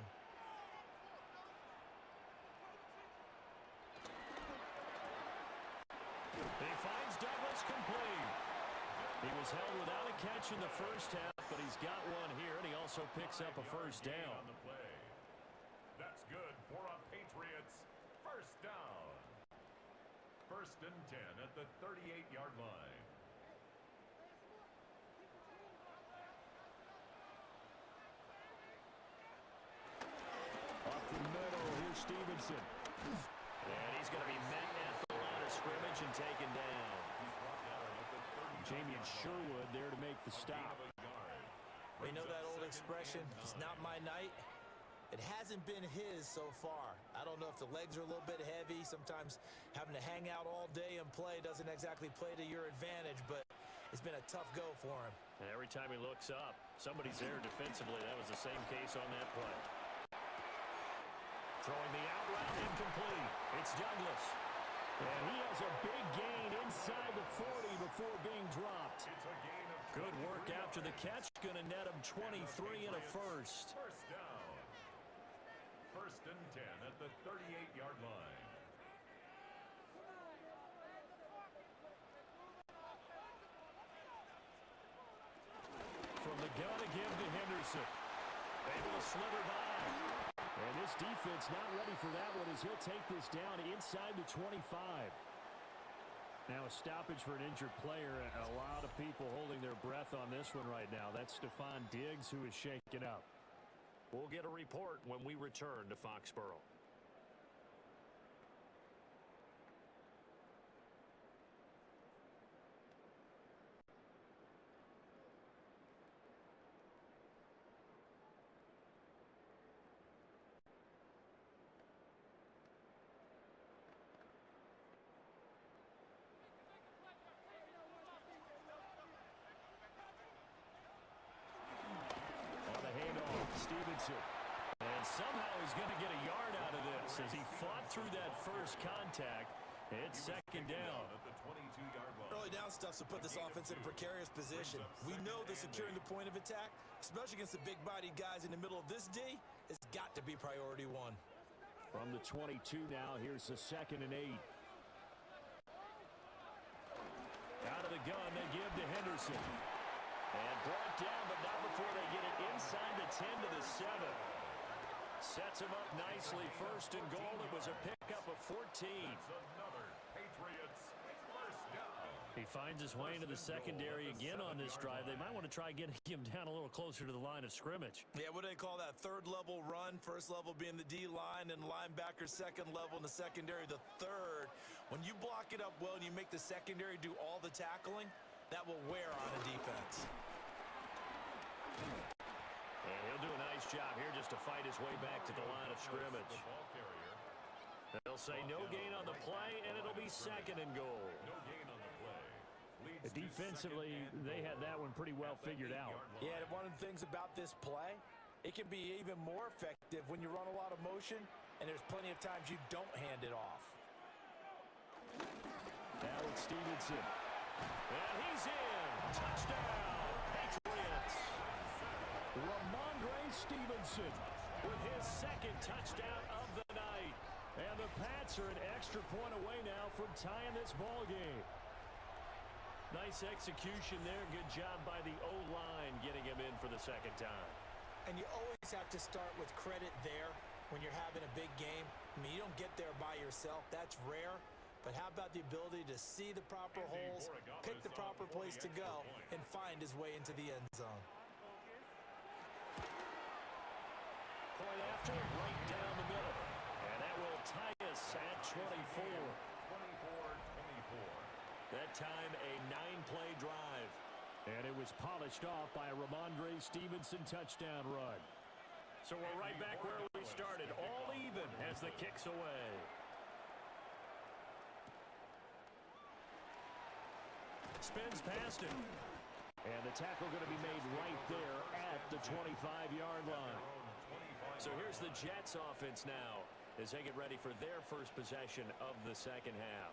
He finds Douglas complete. He was held without a catch in the first half, but he's got one here, and he also picks up a first down. That's good for a Patriots first down. First and 10 at the 38-yard line. Up the middle, here's Stevenson. And he's going to be met at the line of scrimmage and taken down. Jamie Sherwood there to make the stop. We know that old expression, it's not my night. It hasn't been his so far. I don't know if the legs are a little bit heavy. Sometimes having to hang out all day and play doesn't exactly play to your advantage, but it's been a tough go for him. And every time he looks up, somebody's there defensively. That was the same case on that play. Throwing the out route incomplete. It's Douglas. And he has a big gain inside the 40 before being dropped. Good work after the catch. Going to net him 23 and a first. First down. First and 10 at the 38-yard line. From the gun again to Henderson. Able to slither by. And this defense not ready for that one as he'll take this down inside the 25. Now a stoppage for an injured player. A lot of people holding their breath on this one right now. That's Stephon Diggs, who is shaken up. We'll get a report when we return to Foxborough. Stevenson. And somehow he's going to get a yard out of this as he fought through that first contact. It's second down. Early down stuff to put this offense in a precarious position. We know that securing the point of attack, especially against the big-bodied guys in the middle of this D, has got to be priority one. From the 22 now, here's the 2nd and 8. Out of the gun, they give to Henderson. And brought down, but not before they get it inside the 10 to the 7. Sets him up nicely. First and goal. It was a pickup of 14. Another Patriots first down. He finds his way into the secondary again on this drive. They might want to try getting him down a little closer to the line of scrimmage. Yeah, what do they call that? Third level run. First level being the D line and linebacker. Second level in the secondary, the third. When you block it up well and you make the secondary do all the tackling, that will wear on a defense. And he'll do a nice job here just to fight his way back to the line of scrimmage. They'll say no gain on the play, and it'll be second and goal. No gain on the play. Defensively, they had that one pretty well figured out. Yeah, and one of the things about this play, it can be even more effective when you run a lot of motion, and there's plenty of times you don't hand it off. Now it's Stevenson. And he's in. Touchdown, Patriots. Ramondre Stevenson with his second touchdown of the night. And the Pats are an extra point away now from tying this ball game. Nice execution there. Good job by the O-line getting him in for the second time. And you always have to start with credit there when you're having a big game. I mean, you don't get there by yourself. That's rare. But how about the ability to see the proper holes, pick the proper place to go, and find his way into the end zone? Point after, right down the middle. And that will tie us at 24. 24-24. That time, a 9-play drive. And it was polished off by a Ramondre Stevenson touchdown run. So we're right back where we started, all even as the kick's away. Spins past him. And the tackle going to be made right there at the 25-yard line. So here's the Jets offense now as they get ready for their first possession of the second half.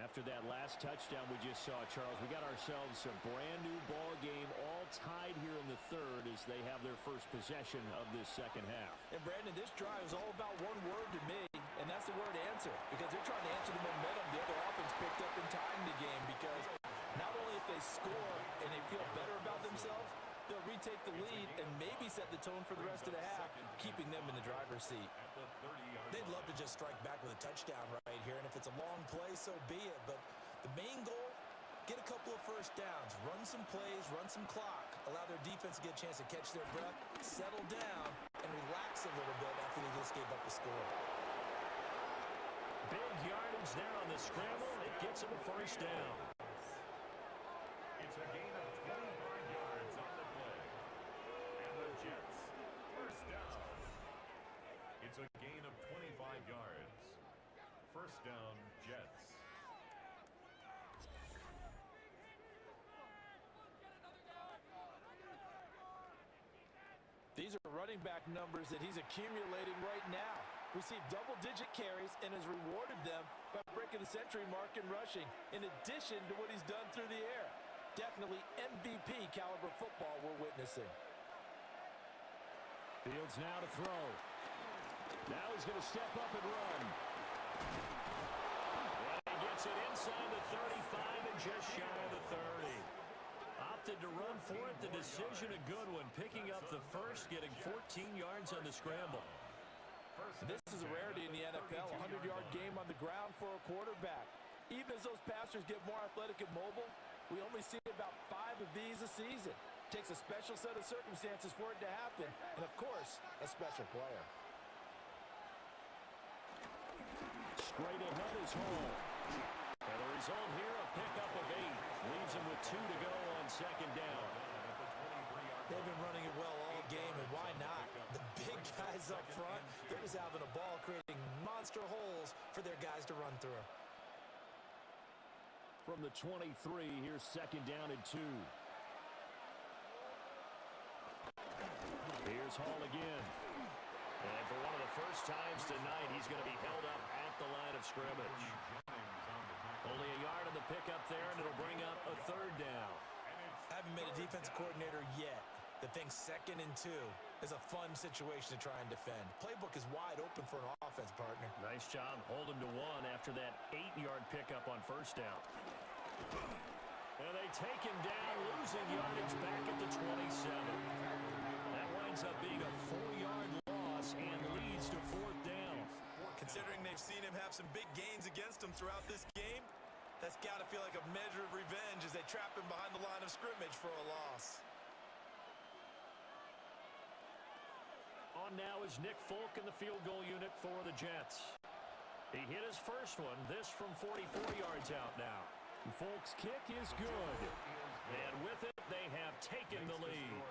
After that last touchdown we just saw, Charles, we got ourselves a brand-new ball game all tied here in the third as they have their first possession of this second half. And, Brandon, this drive is all about one word to me, and that's the word answer, because they're trying to answer the momentum the other offense picked up in tying the game, because not only if they score and they feel better about themselves, they'll retake the lead and maybe set the tone for the rest of the half, keeping them in the driver's seat. They'd love to just strike back with a touchdown right here, and if it's a long play, so be it. But the main goal, get a couple of first downs, run some plays, run some clock, allow their defense to get a chance to catch their breath, settle down, and relax a little bit after they just gave up the score. Big yardage there on the scramble. It gets them a first down. It's a gain of 25 yards on the play. And the Jets, first down. It's a gain of 25 yards. First down, Jets. These are running back numbers that he's accumulating right now. Received double-digit carries and has rewarded them by breaking the century mark in rushing, in addition to what he's done through the air. Definitely MVP caliber football we're witnessing. Fields now to throw. Now he's going to step up and run. And he gets it inside the 35 and just shy of the 30. Opted to run for it. The decision a good one. Picking up the first, getting 14 yards on the scramble. This is a rarity in the NFL, a 100-yard game on the ground for a quarterback. Even as those passers get more athletic and mobile, we only see about 5 of these a season. Takes a special set of circumstances for it to happen, and of course, a special player. Straight ahead is Hall. And the result here, a pickup of 8. Leaves him with 2 to go on second down. They've been running it well all game, and why not? The big guys up front, they're just having a ball, creating monster holes for their guys to run through. From the 23, here's second down and 2. Here's Hall again. And for one of the first times tonight, he's going to be held up at the line of scrimmage. Only a yard on the pickup there, and it'll bring up a third down. I haven't been a defensive coordinator yet that thinks second and 2 is a fun situation to try and defend. Playbook is wide open for an offense, partner. Nice job. Hold him to 1 after that 8-yard pickup on first down. And they take him down, losing yardage back at the 27. That winds up being a 4-yard loss and leads to 4th down. Considering they've seen him have some big gains against him throughout this game, that's got to feel like a measure of revenge as they trap him behind the line of scrimmage for a loss. On now is Nick Folk in the field goal unit for the Jets. He hit his first one, this from 44 yards out now. Folk's kick is good. And with it, they have taken the lead.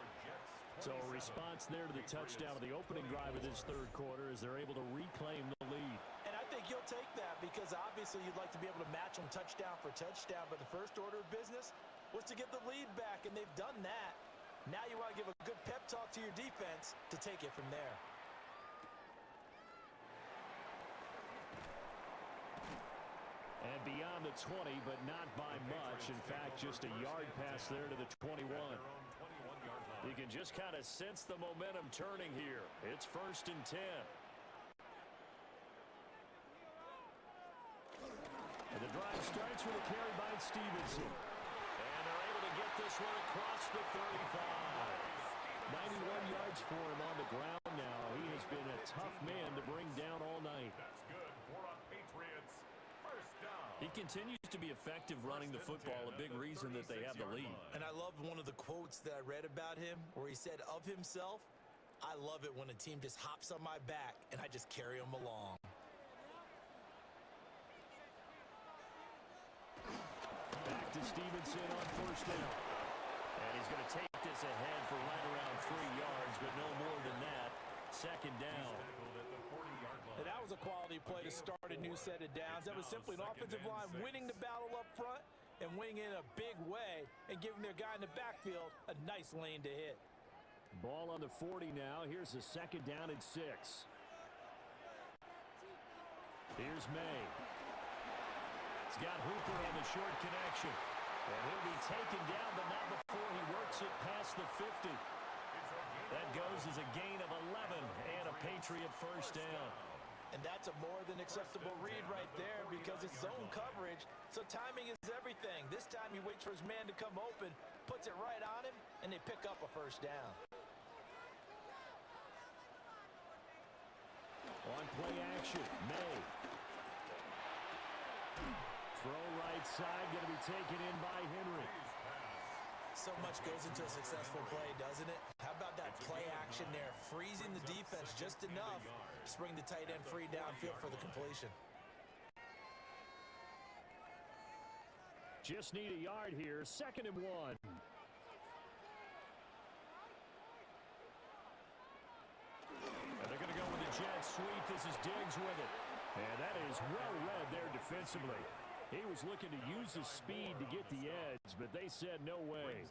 So a response there to the touchdown of the opening drive of this third quarter as they're able to reclaim the lead. And I think you'll take that because obviously you'd like to be able to match them touchdown for touchdown, but the first order of business was to get the lead back, and they've done that. Now you want to give a good pep talk to your defense to take it from there. And beyond the 20, but not by much. In fact, just a yard pass there to the 21. You can just kind of sense the momentum turning here. It's 1st and 10. And the drive starts with a carry by Stevenson. And they're able to get this one across the 35. 91 yards for him on the ground now. He has been a tough He continues to be effective running the football, a big reason that they have the lead. And I love one of the quotes that I read about him where he said of himself, "I love it when a team just hops on my back and I just carry them along." Back to Stevenson on first down. And he's going to take this ahead for right around 3 yards, but no more than that. Second down. And that was a quality play to start a new set of downs. That was simply an offensive line winning the battle up front and winning in a big way and giving their guy in the backfield a nice lane to hit. Ball on the 40 now. Here's a second down and 6. Here's May. He's got Hooper on the short connection. And he'll be taken down, but not before he works it past the 50. That goes as a gain of 11 and a Patriot first down. And that's a more than acceptable read right there because it's zone coverage, so timing is everything. This time he waits for his man to come open, puts it right on him, and they pick up a first down. On play action, May. Throw right side, going to be taken in by Henry. So much goes into a successful play, doesn't it? How about that play action there, freezing the defense just enough to bring the tight end free downfield for the completion. Just need a yard here, 2nd and 1. And they're going to go with the jet sweep. This is Diggs with it. And that is well read there defensively. He was looking to use his speed to get the edge, but they said no way.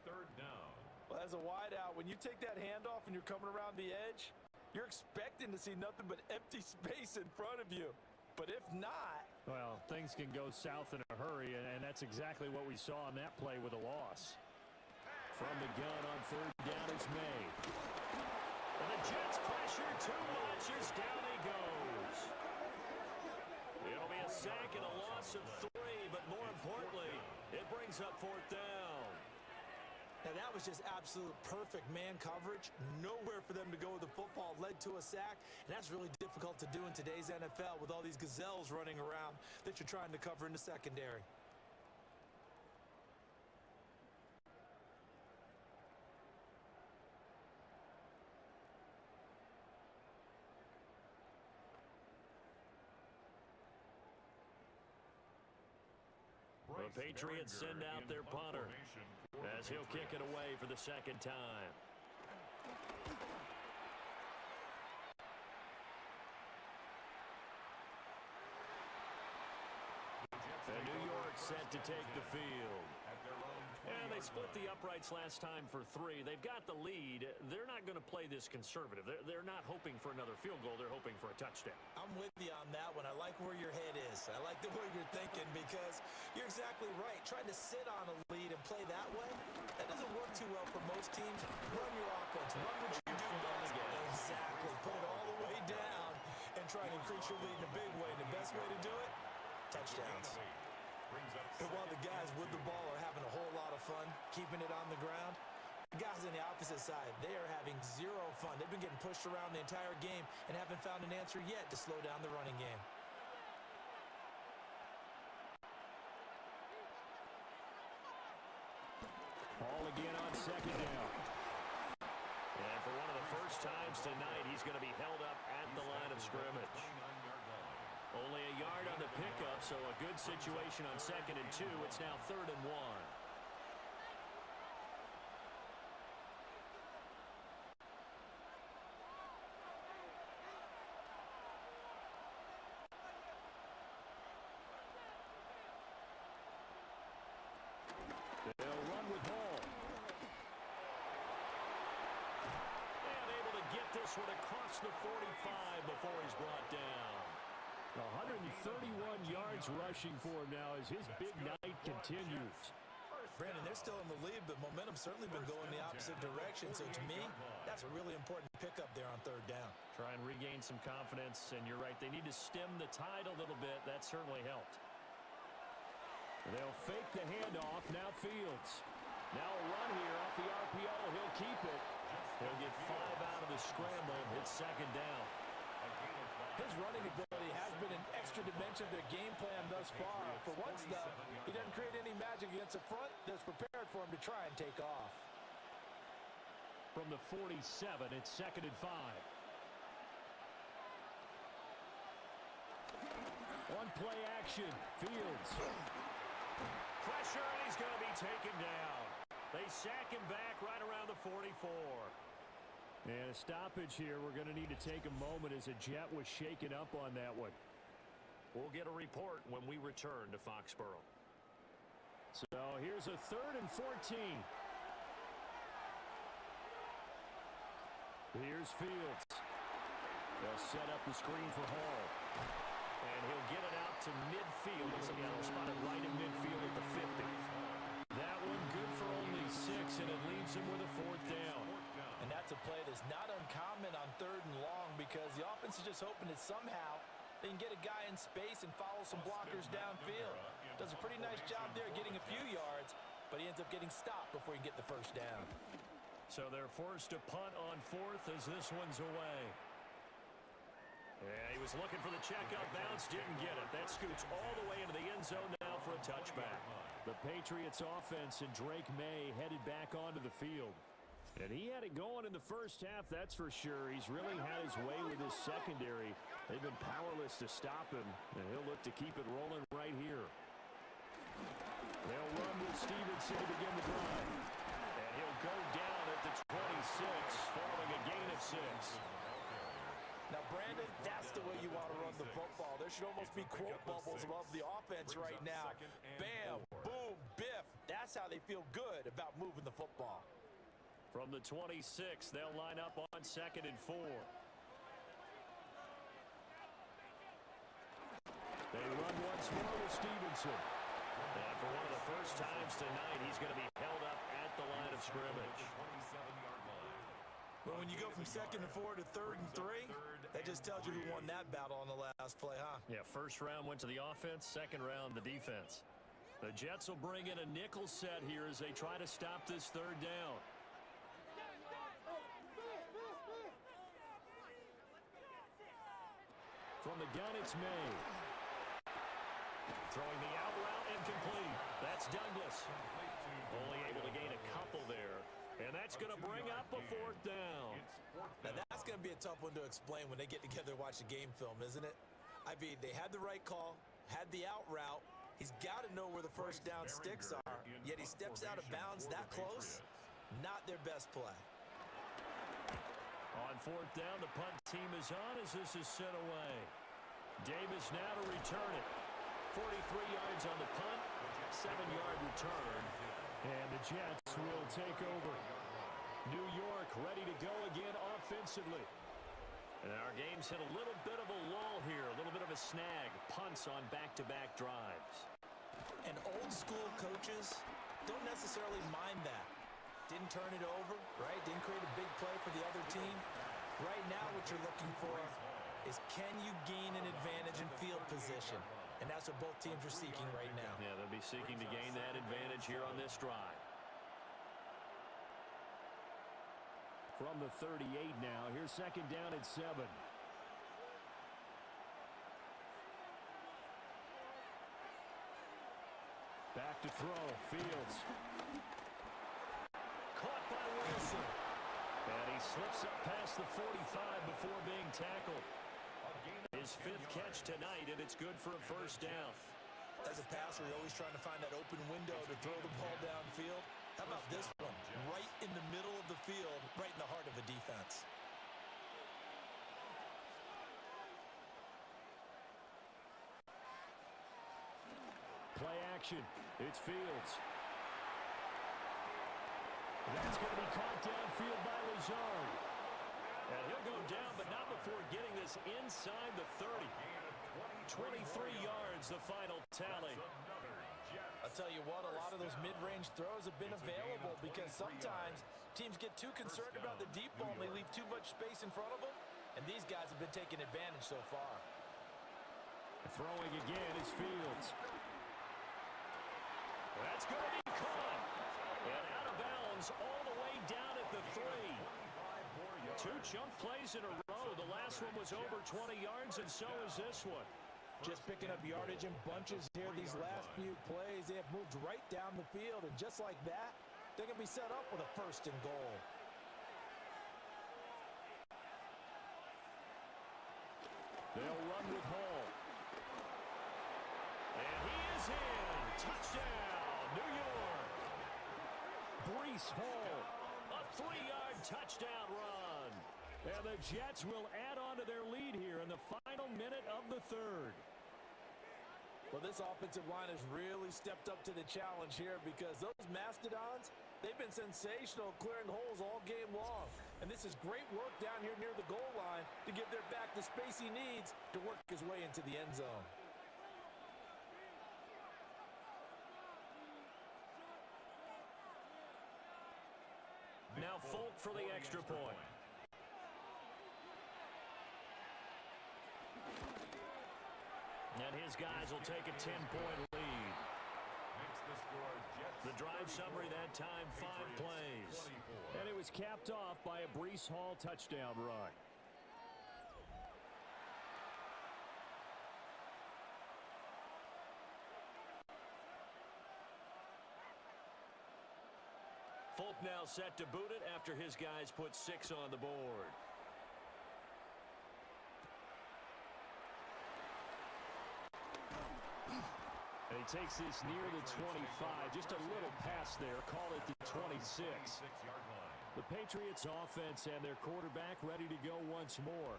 Third down. Well, as a wideout, when you take that handoff and you're coming around the edge, you're expecting to see nothing but empty space in front of you. But if not... Well, things can go south in a hurry, and that's exactly what we saw on that play with a loss. From the gun on third down is May. And the Jets pressure too much as down he goes. It'll be a sack and a loss of 3, but more importantly, it brings up 4th down. Now that was just absolute perfect man coverage. Nowhere for them to go with the football, led to a sack, and that's really difficult to do in today's NFL with all these gazelles running around that you're trying to cover in the secondary. The Patriots send out their punter as he'll kick it away for the 2nd time. And New York set to take the field. And they split the uprights last time for 3. They've got the lead. They're not going to play this conservative. They're not hoping for another field goal. They're hoping for a touchdown. I'm with you on that one. I like where your head is. I like the way you're thinking because you're exactly right. Trying to sit on a lead and play that way, that doesn't work too well for most teams. Run your offense. Run what you do best. Exactly. Put it all the way down and try to increase your lead in a big way. And the best way to do it, touchdowns. And while the guys with the ball are having a whole lot of fun keeping it on the ground, the guys on the opposite side, they are having zero fun. They've been getting pushed around the entire game and haven't found an answer yet to slow down the running game. Ball again on 2nd down. And for one of the first times tonight, he's going to be held up at the line of scrimmage. Only a yard on the pickup, so a good situation on 2nd and 2. It's now 3rd and 1. They'll run with Hall. And able to get this one across the 45 before he's brought down. 131 yards rushing for him now as his big night continues. Brandon, they're still in the lead, but momentum's certainly been going the opposite direction. So to me, that's a really important pickup there on 3rd down. Try and regain some confidence, and you're right. They need to stem the tide a little bit. That certainly helped. They'll fake the handoff. Now Fields. Now a run here off the RPO. He'll keep it. He'll get 5 out of the scramble. It's 2nd down. His running ability has been an extra dimension of their game plan thus far. For once, though, he doesn't create any magic against the front that's prepared for him to try and take off. From the 47, it's 2nd and 5. On play action, Fields. Pressure, and he's going to be taken down. They sack him back right around the 44. And a stoppage here. We're going to need to take a moment as a Jet was shaken up on that one. We'll get a report when we return to Foxborough. So here's a 3rd and 14. Here's Fields. They'll set up the screen for Hall. And he'll get it out to midfield. He's spotted right in midfield at the 50. That one good for only 6, and it leaves him with a 4th down. And that's a play that's not uncommon on 3rd and long because the offense is just hoping that somehow they can get a guy in space and follow some blockers downfield. Does a pretty nice job there getting a few yards, but he ends up getting stopped before he can get the 1st down. So they're forced to punt on 4th as this one's away. Yeah, he was looking for the checkout bounce, didn't get it. That scoots all the way into the end zone now for a touchback. The Patriots offense and Drake May headed back onto the field. And he had it going in the first half, that's for sure. He's really had his way with his secondary. They've been powerless to stop him, and he'll look to keep it rolling right here. They'll run with Stevenson to begin the drive. And he'll go down at the 26, following a gain of 6. Now, Brandon, that's the way you want to run the football. There should almost be quote bubbles above the offense right now. Bam, boom, biff. That's how they feel good about moving the football. From the 26, they'll line up on 2nd and 4. They run once more with Stevenson. And for one of the first times tonight, he's going to be held up at the line of scrimmage. But when you go from 2nd and 4 to 3rd and 3, that just tells you who won that battle on the last play, huh? Yeah, 1st round went to the offense, 2nd round the defense. The Jets will bring in a nickel set here as they try to stop this 3rd down. From the gun, it's May. Throwing the out route incomplete. That's Douglas. Only able to gain a couple there. And that's going to bring up a 4th down. Now, that's going to be a tough one to explain when they get together and watch the game film, isn't it? I mean, they had the right call, had the out route. He's got to know where the 1st down sticks are, yet he steps out of bounds that close. Not their best play. On 4th down, the punt team is on as this is sent away. Davis now to return it. 43 yards on the punt, 7-yard return. And the Jets will take over. New York ready to go again offensively. And our game's hit a little bit of a lull here, a little bit of a snag. Punts on back-to-back drives. And old-school coaches don't necessarily mind that. Didn't turn it over, right? Didn't create a big play for the other team. Right now what you're looking for is can you gain an advantage in field position? And that's what both teams are seeking right now. Yeah, they'll be seeking to gain that advantage here on this drive. From the 38 now, here's 2nd down and 7. Back to throw, Fields. Caught by Wilson. And he slips up past the 45 before being tackled. His 5th catch tonight, and it's good for a 1st down. As a passer, you're always trying to find that open window to throw the ball downfield. How about this one? Right in the middle of the field, right in the heart of a defense. Play action. It's Fields. That's going to be caught downfield by Lazard. And he'll go down, but not before getting this inside the 30. 23 yards, the final tally. I'll tell you what, a lot of those mid-range throws have been available because sometimes teams get too concerned about the deep ball and they leave too much space in front of them. And these guys have been taking advantage so far. Throwing again is Fields. That's going to be caught. And out of bounds all the way down at the 3. 2 chunk plays in a row. The last last one was over 20 yards, and so is this one. Just picking up yardage in bunches here these last few plays. They have moved right down the field, and just like that, they're going to be set up with a 1st and goal. They'll run with Hall. And he is in. Touchdown, New York. Breece Hall, a 3-yard touchdown run. And the Jets will add on to their lead here in the final minute of the 3rd. Well, this offensive line has really stepped up to the challenge here because those Mastodons, they've been sensational clearing holes all game long. And this is great work down here near the goal line to give their back the space he needs to work his way into the end zone. Now Folk for the extra point. And his guys will take a 10-point lead. The drive summary that time, 5 plays. And it was capped off by a Breece Hall touchdown run. Folk now set to boot it after his guys put 6 on the board. And he takes this near the 25. Just a little pass there. Call it the 26. The Patriots offense and their quarterback ready to go once more.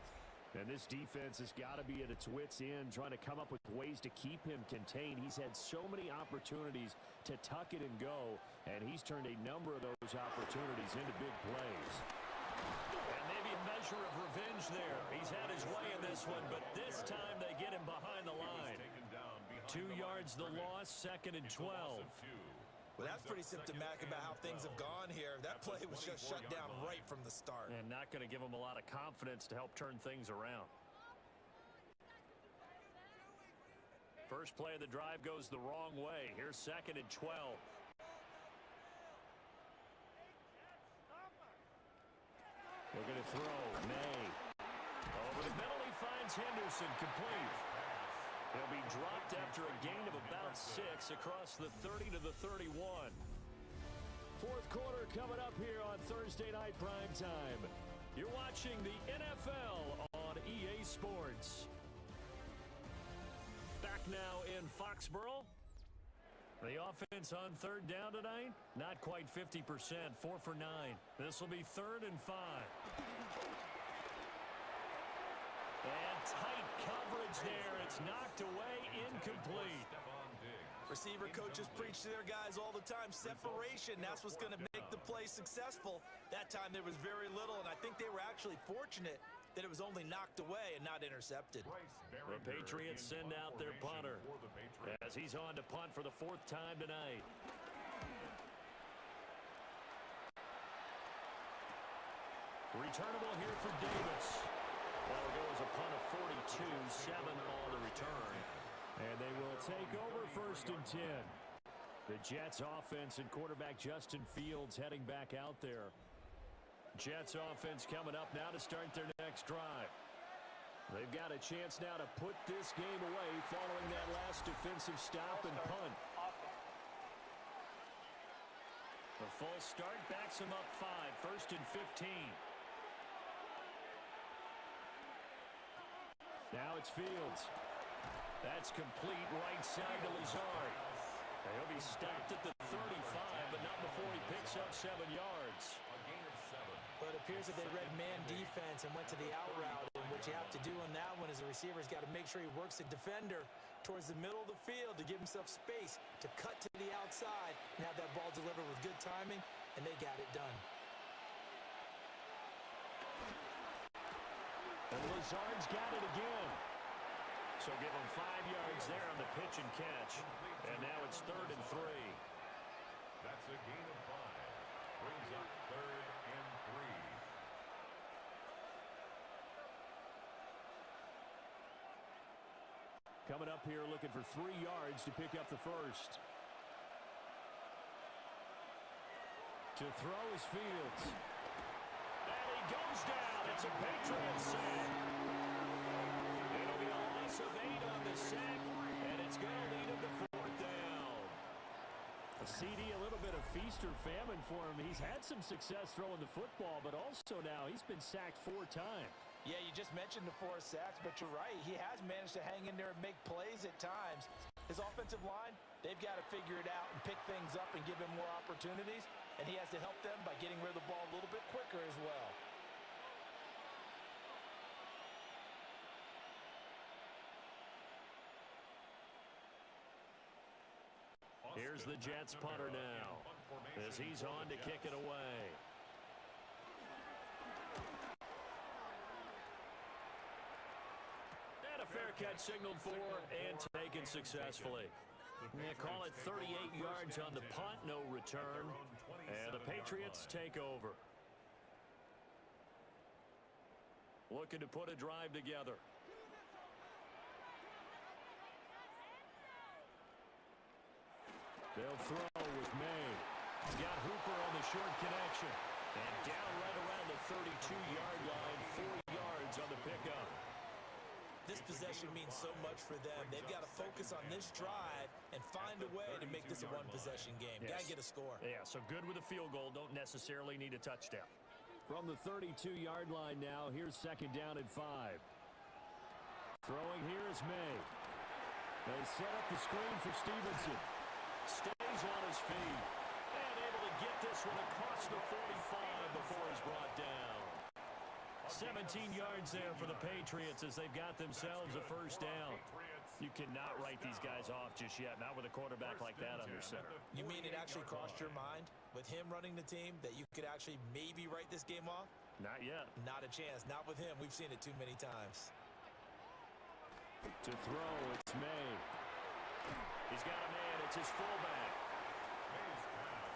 And this defense has got to be at its wits' end, trying to come up with ways to keep him contained. He's had so many opportunities to tuck it and go, and he's turned a number of those opportunities into big plays. And maybe a measure of revenge there. He's had his way in this one, but this time they get him behind the line. 2 yards the loss, 2nd and 12. Well, that's pretty symptomatic about how things have gone here. That play was just shut down right from the start. And not going to give him a lot of confidence to help turn things around. First play of the drive goes the wrong way. Here's 2nd and 12. Looking to throw. May. Over the middle, he finds Henderson, complete. He'll be dropped after a gain of about 6 across the 30 to the 31. 4th quarter coming up here on Thursday night prime time. You're watching the NFL on EA Sports. Back now in Foxborough. The offense on 3rd down tonight, not quite 50%, 4 for 9. This will be 3rd and 5. And tight coverage there. It's knocked away, incomplete. Receiver coaches preach to their guys all the time. Separation, that's what's going to make the play successful. That time there was very little, and I think they were actually fortunate that it was only knocked away and not intercepted. The Patriots send out their punter as he's on to punt for the 4th time tonight. Returnable here for Davis. That'll go as a punt of 42, 7 on the return. And they will take over 1st and 10. The Jets offense and quarterback Justin Fields heading back out there. Jets offense coming up now to start their next drive. They've got a chance now to put this game away following that last defensive stop and punt. The false start backs him up 5, 1st and 15. Now it's Fields. That's complete right side to Lazard. He'll be stopped at the 35, but not before he picks up 7 yards. But it appears that they read man defense and went to the out route. And what you have to do on that one is the receiver's got to make sure he works the defender towards the middle of the field to give himself space to cut to the outside and have that ball delivered with good timing, and they got it done. And Lazard's got it again. So give him 5 yards there on the pitch and catch. And now it's 3rd and 3. That's a gain of 5. Brings up 3rd and 3. Coming up here looking for 3 yards to pick up the first. To throw is Fields. And he goes down. It's a Patriots save. the sack, and it's going to lead him to fourth down. A CD, a little bit of feast or famine for him. He's had some success throwing the football, but also now he's been sacked 4 times. Yeah, you just mentioned the 4 sacks, but you're right. He has managed to hang in there and make plays at times. His offensive line, they've got to figure it out and pick things up and give him more opportunities, and he has to help them by getting rid of the ball a little bit quicker as well. Here's the Jets punter now as he's on to kick it away. And a fair catch signaled for and taken successfully. They call it 38 yards on the punt, no return. And the Patriots take over. Looking to put a drive together. They'll throw with May. He's got Hooper on the short connection. And down right around the 32-yard line, 4 yards on the pickup. This possession means so much for them. They've got to focus on this drive and find a way to make this a one-possession game. Yes. Got to get a score. Yeah, so good with a field goal. Don't necessarily need a touchdown. From the 32-yard line now, here's second down and 5. Throwing here is May. They set up the screen for Stevenson. Stays on his feet. And able to get this one across the 45 before he's brought down. 17 yards there for the Patriots as they've got themselves a first down. You cannot write these guys off just yet, not with a quarterback like that under center. You mean it actually crossed your mind with him running the team that you could actually maybe write this game off? Not yet. Not a chance. Not with him. We've seen it too many times. To throw, it's May. He's got a man. It's his fullback.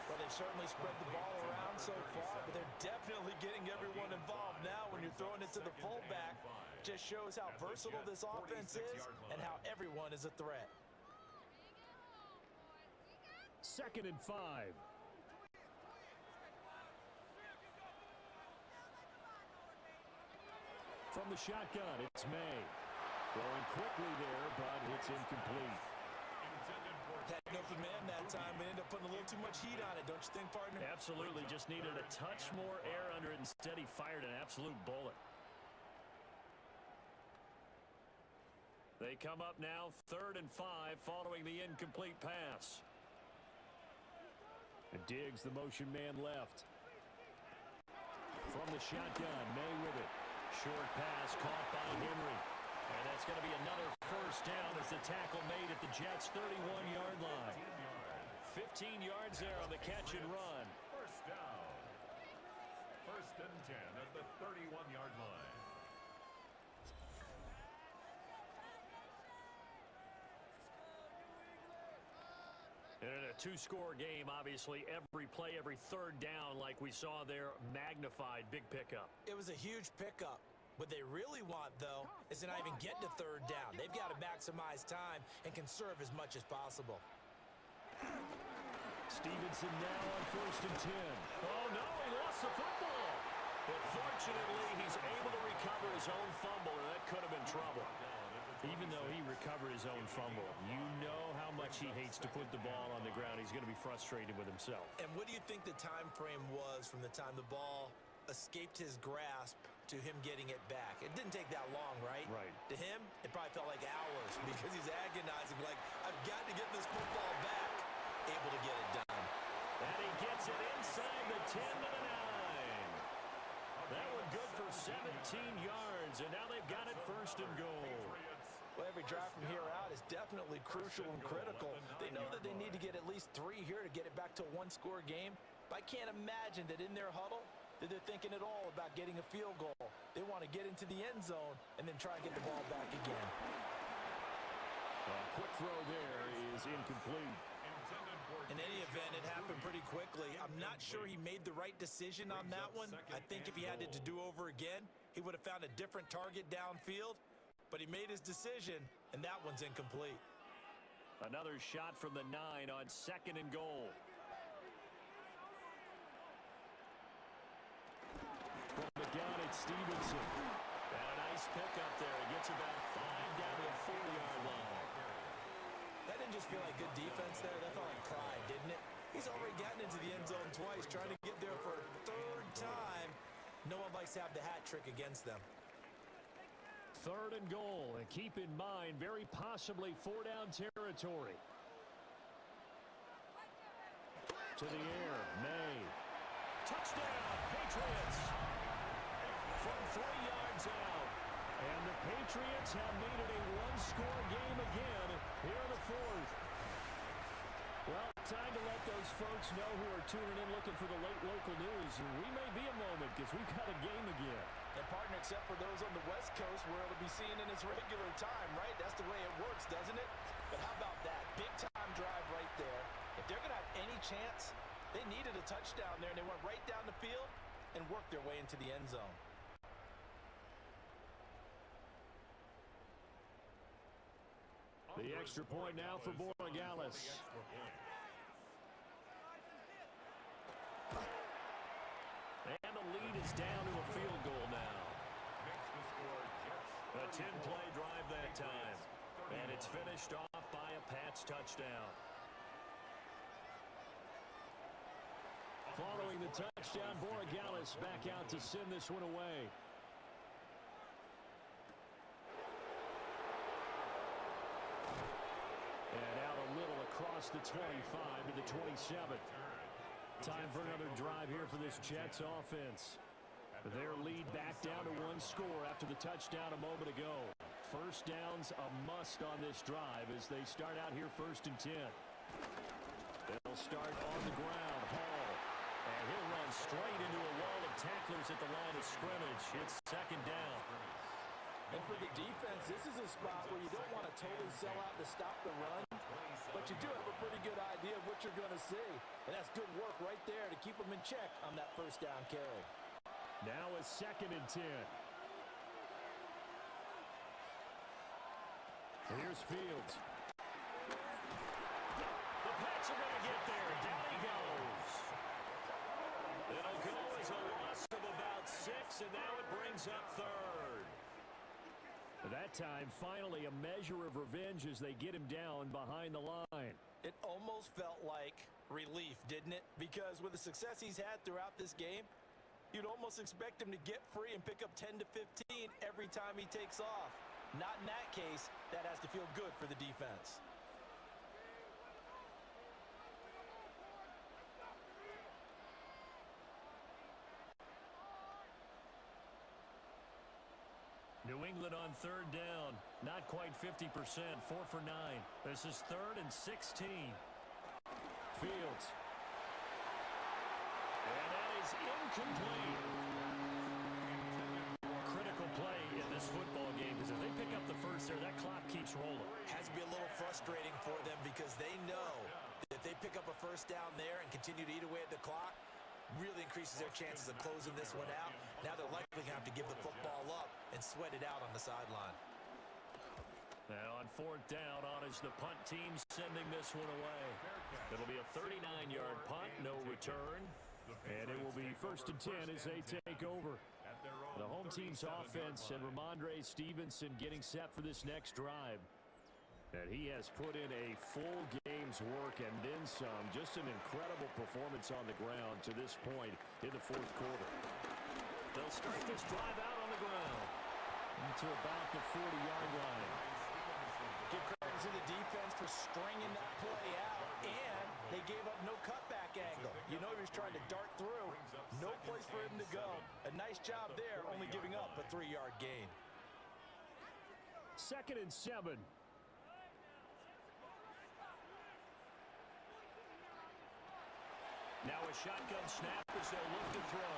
Well, they've certainly spread the ball around so far, but they're definitely getting everyone involved now when you're throwing it to the fullback. Just shows how versatile this offense is and how everyone is a threat. Second and 5. From the shotgun, it's May. Throwing quickly there, but it's incomplete. Had an open man that time, but ended up putting a little too much heat on it, don't you think, partner? Absolutely, just needed a touch more air under it. Instead, he fired an absolute bullet. They come up now, 3rd and 5, following the incomplete pass. And Diggs, the motion man left. From the shotgun, May with it. Short pass caught by Henry. And that's going to be another first down as the tackle made at the Jets' 31-yard line. 15 yards there on the catch and run. First down. 1st and 10 at the 31-yard line. And in a 2-score game, obviously, every play, every 3rd down, like we saw there, magnified, big pickup. It was a huge pickup. What they really want, though, is to not even get to 3rd down. They've got to maximize time and conserve as much as possible. Stevenson now on 1st and 10. Oh, no, he lost the football. But fortunately, he's able to recover his own fumble, and that could have been trouble. Even though he recovered his own fumble, you know how much he hates to put the ball on the ground. He's going to be frustrated with himself. And what do you think the time frame was from the time the ball escaped his grasp to him getting it back? It didn't take that long, right? Right. To him, it probably felt like hours because he's agonizing, like, I've got to get this football back. Able to get it done. And he gets it inside the 10 to the 9. That one good for 17 yards, and now they've got it 1st and goal. Well, every drive from here out is definitely crucial and critical. They know that they need to get at least 3 here to get it back to a 1-score game. But I can't imagine that in their huddle that they're thinking at all about getting a field goal. They want to get into the end zone and then try and get the ball back again. A quick throw there is incomplete. In any event, it happened pretty quickly. I'm not sure he made the right decision on that one. I think if he had it to do over again, he would have found a different target downfield. But he made his decision, and that one's incomplete. Another shot from the 9 on 2nd and goal. From the gun, it's Stevenson. And a nice Nice pickup there. He gets about 5 down to the 4-yard line. That didn't just feel like good defense there. That felt like pride, didn't it? He's already gotten into the end zone twice, trying to get there for a 3rd time. No one likes to have the hat trick against them. 3rd and goal, and keep in mind, very possibly 4-down territory. To the air, May. Touchdown, Patriots! From 3 yards out. And the Patriots have made it a 1-score game again here in the 4th. Well, time to let those folks know who are tuning in looking for the late local news. We may be a moment because we've got a game again. And partner, except for those on the West Coast where it'll be seen in its regular time, right? That's the way it works, doesn't it? But how about that? Big-time drive right there. If they're going to have any chance, they needed a touchdown there, and they went right down the field and worked their way into the end zone. The extra point now for Borregales. And the lead is down to a field goal now. A 10-play drive that time. And it's finished off by a Pats touchdown. Following the touchdown, Borregales back out to send this one away. And out a little across the 25 to the 27. Time for another drive here for this Jets offense. Their lead back down to 1 score after the touchdown a moment ago. First down's a must on this drive as they start out here 1st and 10. They'll start on the ground. Hall. And he'll run straight into a wall of tacklers at the line of scrimmage. It's 2nd down. And for the defense, this is a spot where you don't want to totally sell out to stop the run, but you do have a pretty good idea of what you're going to see. And that's good work right there to keep them in check on that 1st down carry. Now a 2nd and 10. Here's Fields. The Pats are going to get there. Down he goes. It'll go as a loss of about 6, and now it brings up 3rd. That time, finally, a measure of revenge as they get him down behind the line. It almost felt like relief, didn't it? Because with the success he's had throughout this game, you'd almost expect him to get free and pick up 10 to 15 every time he takes off. Not in that case. That has to feel good for the defense. New England on 3rd down. Not quite 50%. 4 for 9. This is 3rd and 16. Fields. And that is incomplete. Critical play in this football game because if they pick up the first there, that clock keeps rolling. Has to be a little frustrating for them because they know that if they pick up a 1st down there and continue to eat away at the clock, really increases their chances of closing this one out. Now they're likely going to have to give the football up and sweat it out on the sideline. Now on 4th down, on is the punt team sending this one away. It'll be a 39-yard punt, no return. And it will be 1st and 10 as they take over. The home team's offense and Ramondre Stevenson getting set for this next drive. And he has put in a full game's work and then some. Just an incredible performance on the ground to this point in the 4th quarter. They'll start this drive out on the ground to about the 40-yard line. Give credit to the defense for stringing that play out, and they gave up no cutback angle. You know he was trying to dart through. No place for him to go. A nice job there, only giving up a 3-yard gain. 2nd and 7. Now a shotgun snap as they'll look to throw.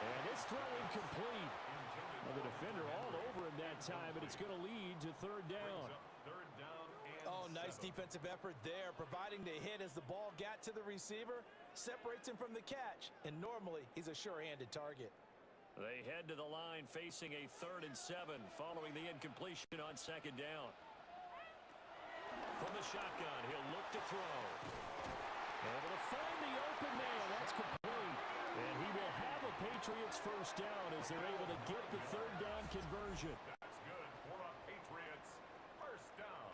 And it's throw incomplete. Well, the defender all over him that time, but it's going to lead to 3rd down. Oh, nice defensive effort there, providing the hit as the ball got to the receiver, separates him from the catch, and normally he's a sure-handed target. They head to the line facing a 3rd and 7 following the incompletion on 2nd down. From the shotgun, he'll look to throw. Able to find the open man. That's complete. And he will have a Patriots first down as they're able to get the third down conversion. That's good for a Patriots first down.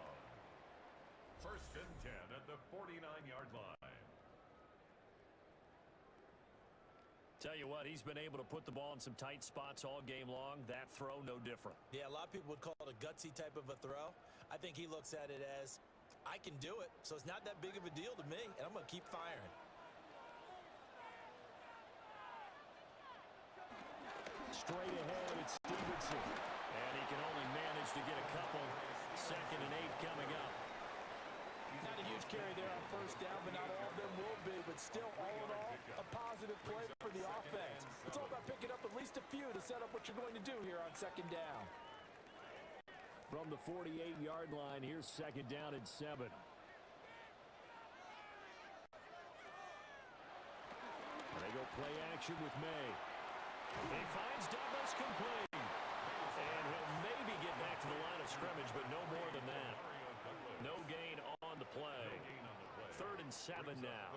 First and 10 at the 49-yard line. Tell you what, he's been able to put the ball in some tight spots all game long. That throw, no different. Yeah, a lot of people would call it a gutsy type of a throw. I think he looks at it as, I can do it, so it's not that big of a deal to me, and I'm going to keep firing. Straight ahead, it's Stevenson. And he can only manage to get a couple. 2nd and 8 coming up. Not a huge carry there on first down, but not all of them will be. But still, all in all, a positive play for the offense. It's all about picking up at least a few to set up what you're going to do here on 2nd down. From the 48-yard line, here's 2nd down and 7. They go play action with May. He finds Douglas complete. And he'll maybe get back to the line of scrimmage, but no more than that. No gain on the play. 3rd and 7 now.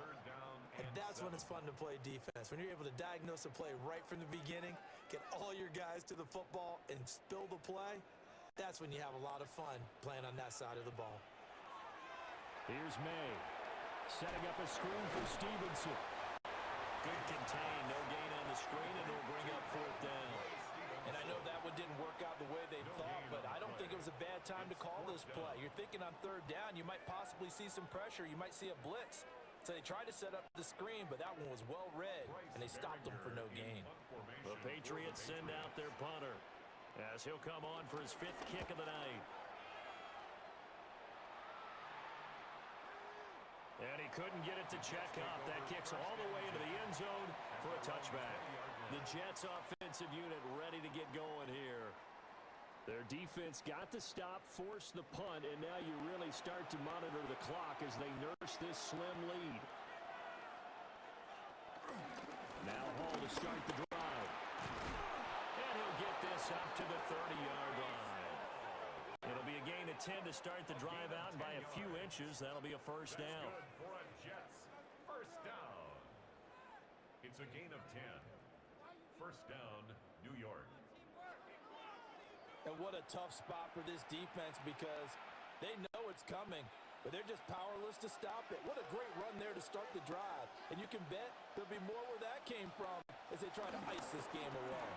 And that's when it's fun to play defense. When you're able to diagnose a play right from the beginning, get all your guys to the football and spill the play, that's when you have a lot of fun playing on that side of the ball. Here's May. Setting up a screen for Stevenson. Good contain. No gain on the screen, and it'll bring up 4th down. And I know that one didn't work out the way they thought, but I don't think it was a bad time to call this play. You're thinking on 3rd down, you might possibly see some pressure. You might see a blitz. So they tried to set up the screen, but that one was well read, and they stopped them for no gain. The Patriots send out their punter as he'll come on for his 5th kick of the night. And he couldn't get it to check up. That kicks all the way into the end zone for a touchback. The Jets offensive unit ready to get going here. Their defense got the stop, forced the punt, and now you really start to monitor the clock as they nurse this slim lead. Now Hall to start the drive. And he'll get this up to the 30-yard line. It'll be a gain of 10 to start the drive out, and by a few inches, that'll be a first down. Good for a Jets first down. It's a gain of 10. First down, New York. And what a tough spot for this defense because they know it's coming, but they're just powerless to stop it. What a great run there to start the drive. And you can bet there'll be more where that came from as they try to ice this game away.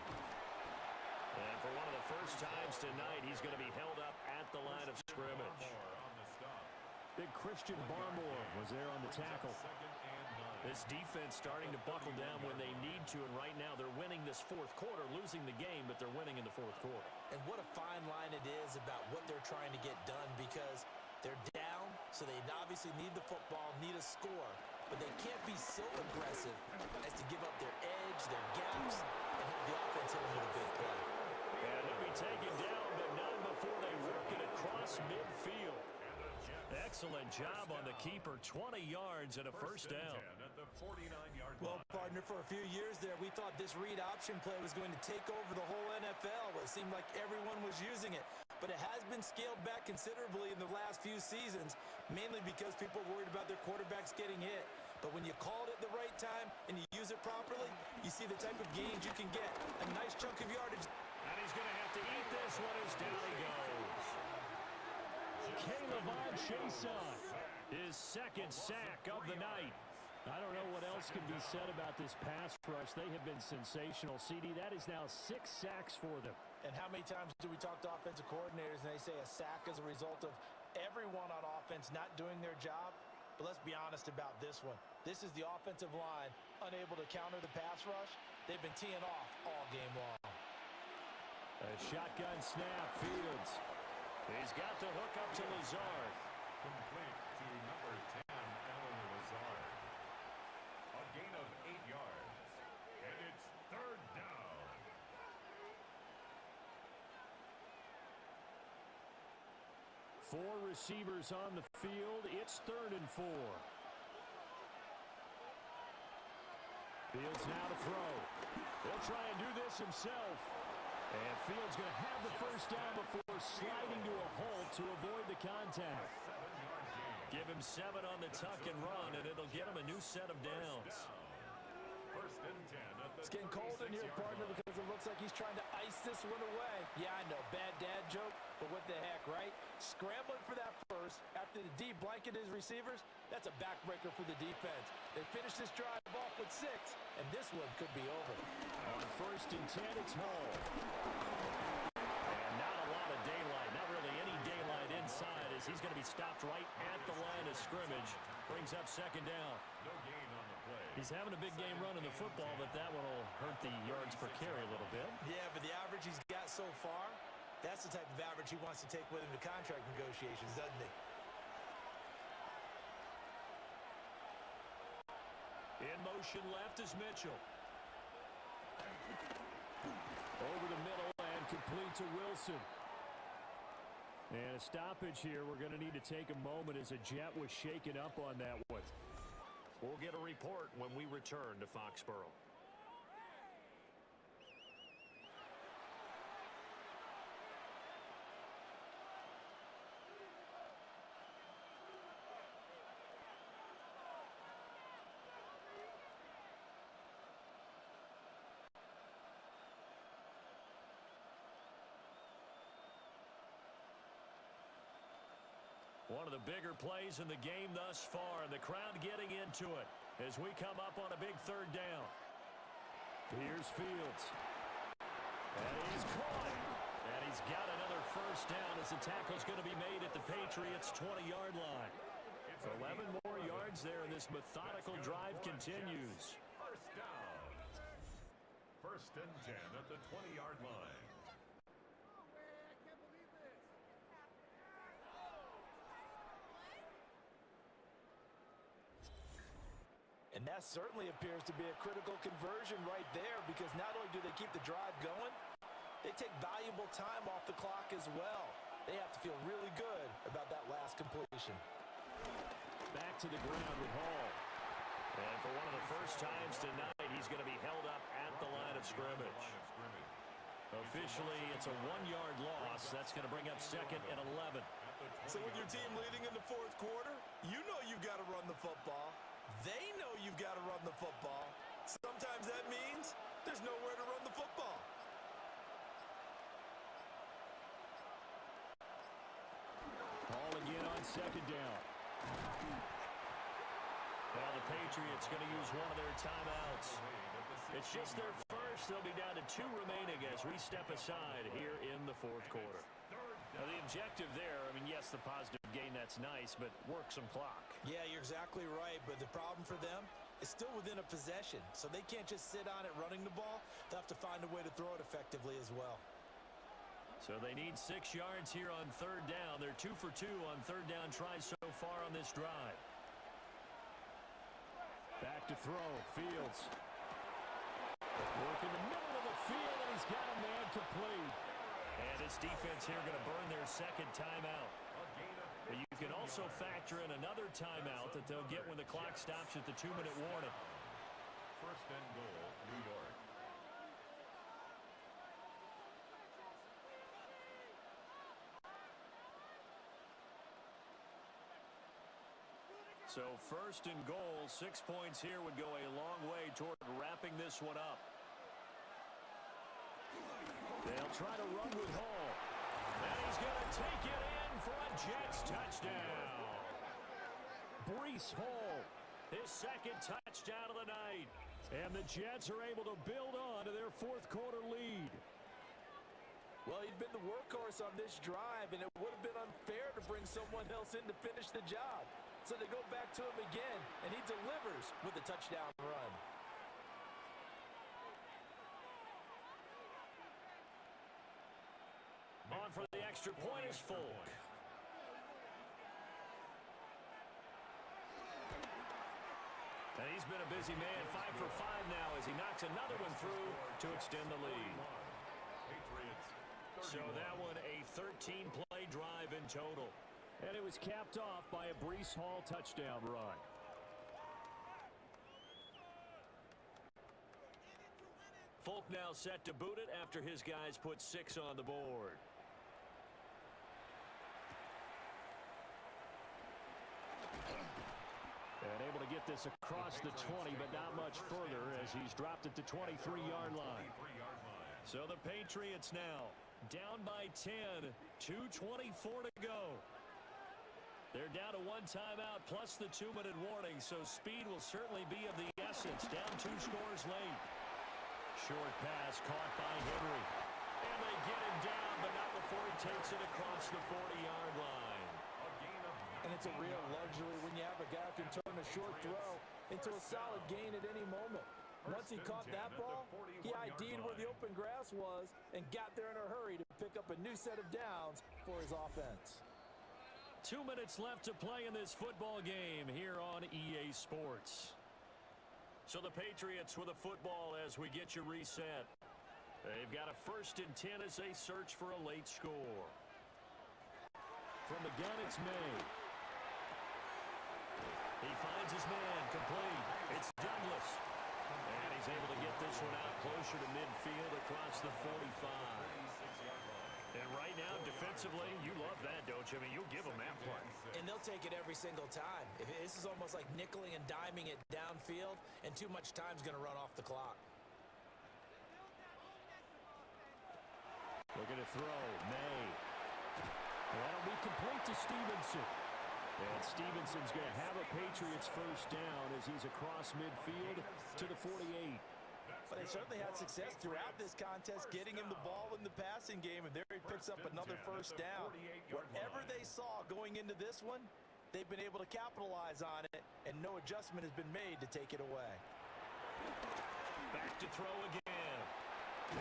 And for one of the first times tonight, he's going to be held up at the line of scrimmage. Big Christian Barmore was there on the tackle. This defense starting to buckle down when they need to, and right now they're winning this 4th quarter, losing the game, but they're winning in the 4th quarter. And what a fine line it is about what they're trying to get done because they're down, so they obviously need the football, need a score, but they can't be so aggressive as to give up their edge, their gaps, and have the offense hit them with a big play. And he'll be taken down, but not before they work it across midfield. Excellent job on the keeper, 20 yards and a first down. Well, partner, for a few years there, we thought this read option play was going to take over the whole NFL. It seemed like everyone was using it. But it has been scaled back considerably in the last few seasons, mainly because people are worried about their quarterbacks getting hit. But when you call it at the right time and you use it properly, you see the type of gains you can get. A nice chunk of yardage. And he's going to have to eat this one as down he goes. Caleb Chason, his 2nd sack of the night. I don't know what else can be said about this pass rush. They have been sensational. CD, that is now 6 sacks for them. And how many times do we talk to offensive coordinators and they say a sack as a result of everyone on offense not doing their job? But let's be honest about this one. This is the offensive line unable to counter the pass rush. They've been teeing off all game long. A shotgun snap, Fields. He's got the hook up to Lazard. Complete to number 10, Alan Lazard. A gain of 8 yards. And it's 3rd down. Four receivers on the field. It's 3rd and 4. Fields now to throw. He'll try and do this himself. And Fields going to have the first down before sliding to a halt to avoid the contact. Give him 7 on the tuck and run, and it'll get him a new set of downs. First and 10 at It's getting cold in here, partner, because it looks like he's trying to ice this one away. Yeah, I know, bad dad joke, but what the heck, right? Scrambling for that first after the D blanket his receivers, that's a backbreaker for the defense. They finish this drive off with 6, and this one could be over. On 1st and 10, it's Hall. And not a lot of daylight, not really any daylight inside, as he's going to be stopped right at the line of scrimmage. Brings up 2nd down. No gain on the play. He's having a big game running the football, but that one will hurt the yards per carry a little bit. Yeah, but the average he's got so far, that's the type of average he wants to take with him to contract negotiations, doesn't he? In motion left is Mitchell. Over the middle and complete to Wilson. And a stoppage here. We're going to need to take a moment as a Jet was shaken up on that one. We'll get a report when we return to Foxborough. One of the bigger plays in the game thus far, and the crowd getting into it as we come up on a big 3rd down. Here's Fields. And he's caught. And he's got another 1st down as the tackle's going to be made at the Patriots' 20-yard line. 11 more yards there, and this methodical drive continues. 1st down. 1st and 10 at the 20-yard line. And that certainly appears to be a critical conversion right there, because not only do they keep the drive going, they take valuable time off the clock as well. They have to feel really good about that last completion. Back to the ground with Hall. And for one of the first times tonight, he's going to be held up at the line of scrimmage. Officially, it's a 1-yard loss. That's going to bring up 2nd and 11. So with your team leading in the 4th quarter, you know you've got to run the football. They know you've got to run the football. Sometimes that means there's nowhere to run the football. Hall again on 2nd down. Now the Patriots going to use one of their timeouts. It's just their first. They'll be down to 2 remaining as we step aside here in the 4th quarter. Now the objective there, I mean, yes, the positive gain, that's nice, but work some clock. Yeah, you're exactly right, but the problem for them is still within a possession, so they can't just sit on it running the ball. They'll have to find a way to throw it effectively as well. So they need 6 yards here on 3rd down. They're 2 for 2 on 3rd down tries so far on this drive. Back to throw, Fields. Work in the middle of the field, and he's got a man complete. And this defense here going to burn their 2nd timeout. But you can also factor in another timeout that they'll get when the clock stops at the 2-minute warning. 1st and goal, New York. So 1st and goal, 6 points here would go a long way toward wrapping this one up. They'll try to run with Hall. And he's going to take it in for a Jets touchdown. Breece Hall, his 2nd touchdown of the night. And the Jets are able to build on to their 4th quarter lead. Well, he'd been the workhorse on this drive, and it would have been unfair to bring someone else in to finish the job. So they go back to him again, and he delivers with a touchdown run. On for the extra point is Folk. And he's been a busy man, 5 for 5 now as he knocks another one through to extend the lead. So that one a 13-play drive in total. And it was capped off by a Breece Hall touchdown run. Folk now set to boot it after his guys put 6 on the board. And able to get get this across the 20, but not much further as he's dropped at the 23-yard line. So the Patriots now down by 10, 2:24 to go. They're down to one timeout plus the 2-minute warning, so speed will certainly be of the essence. Down 2 scores late. Short pass caught by Henry. And they get him down, but not before he takes it across the 40-yard line. And it's a real luxury when you have a guy who can turn a short throw into a solid gain at any moment. Once he caught that ball, he ID'd where the open grass was and got there in a hurry to pick up a new set of downs for his offense. 2 minutes left to play in this football game here on EA Sports. So the Patriots with a football as we get you reset. They've got a 1st and 10 as they search for a late score. From the gun, it's May. He finds his man, complete. It's Douglas. And he's able to get this one out closer to midfield across the 45. And right now, defensively, you love that, don't you? I mean, you'll give them that play. And they'll take it every single time. This is almost like nickeling and diming it downfield, and too much time's going to run off the clock. Looking to throw, May. That'll be complete to Stevenson. And Stevenson's going to have a Patriots 1st down as he's across midfield to the 48. But they certainly had success throughout this contest, getting him the ball in the passing game, and there he picks up another 1st down. Whatever they saw going into this one, they've been able to capitalize on it, and no adjustment has been made to take it away. Back to throw again.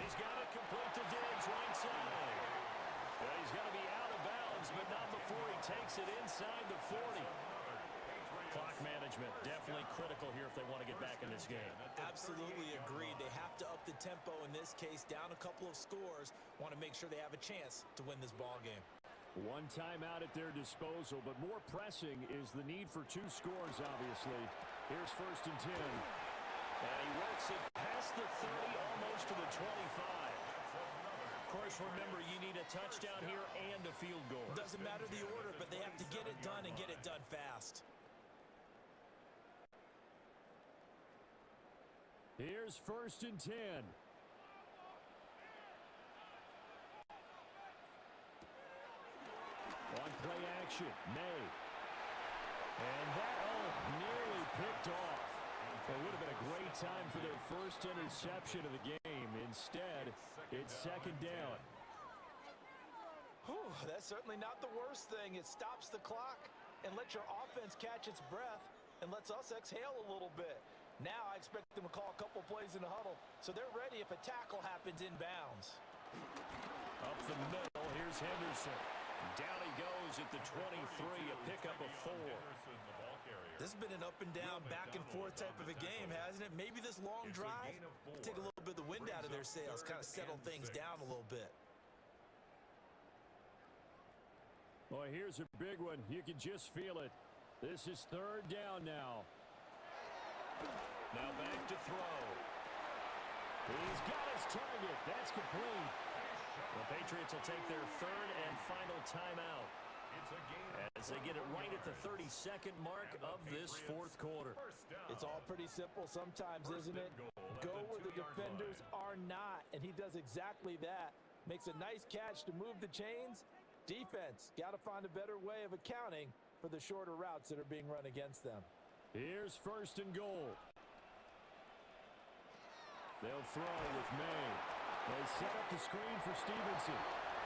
He's got it complete to Diggs, right side. Well, he's going to be out of bounds, but not before he takes it inside the 40. Clock management, definitely critical here if they want to get back in this game. Absolutely agreed. They have to up the tempo in this case, down a couple of scores. Want to make sure they have a chance to win this ball game. One timeout at their disposal, but more pressing is the need for 2 scores, obviously. Here's 1st and 10. And he works it past the 30, almost to the 25. Of course, remember, you need a touchdown here and a field goal. Doesn't matter the order, but they have to get it done and get it done fast. Here's 1st and 10. On play action, May. And that, nearly picked off. It would have been a great time for their 1st interception of the game. Instead, it's 2nd down. Whew, that's certainly not the worst thing. It stops the clock and lets your offense catch its breath and lets us exhale a little bit. Now I expect them to call a couple plays in the huddle, so they're ready if a tackle happens inbounds. Up the middle, here's Henderson. Down he goes at the 23, a pickup of 4. This has been an up and down, back and forth type of a game, hasn't it? Maybe this long drive take a little bit of the wind out of their sails, kind of settle things down a little bit. Boy, here's a big one. You can just feel it. This is 3rd down now. Now back to throw. He's got his target. That's complete. The Patriots will take their 3rd and final timeout as they get it right at the 32nd mark of this 4th quarter. It's all pretty simple sometimes, isn't it? Go where the defenders are not, and he does exactly that. Makes a nice catch to move the chains. Defense, got to find a better way of accounting for the shorter routes that are being run against them. Here's 1st and goal. They'll throw with May. They set up the screen for Stevenson.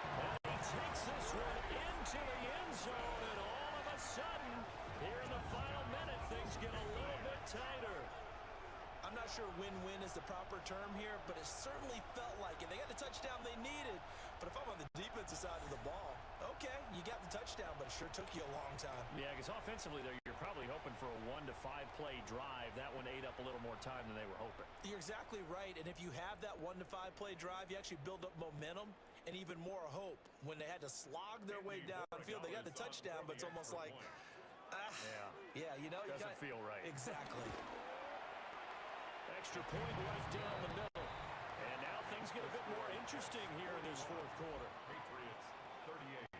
And he takes this one into the end zone, and all of a sudden, here in the final minute, things get a little bit tighter. I'm not sure win-win is the proper term here, but it certainly felt like it. They got the touchdown they needed, but if I'm on the defensive side of the ball, okay, you got the touchdown, but it sure took you a long time. Yeah, because offensively, though, you're probably hoping for a 1 to 5 play drive. That one ate up a little more time than they were hoping. You're exactly right, and if you have that 1 to 5 play drive, you actually build up momentum and even more hope. When they had to slog their way downfield, they got the touchdown, but it's almost like, yeah, you know, doesn't feel right. Exactly. Extra point right down the middle. And now things get a bit more interesting here in this 4th quarter. Patriots 38.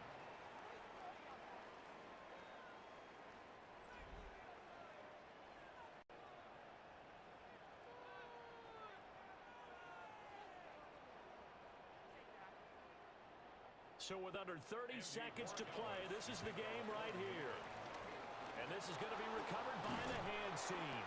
So with under 30 seconds to play, this is the game right here. And this is going to be recovered by the hands team.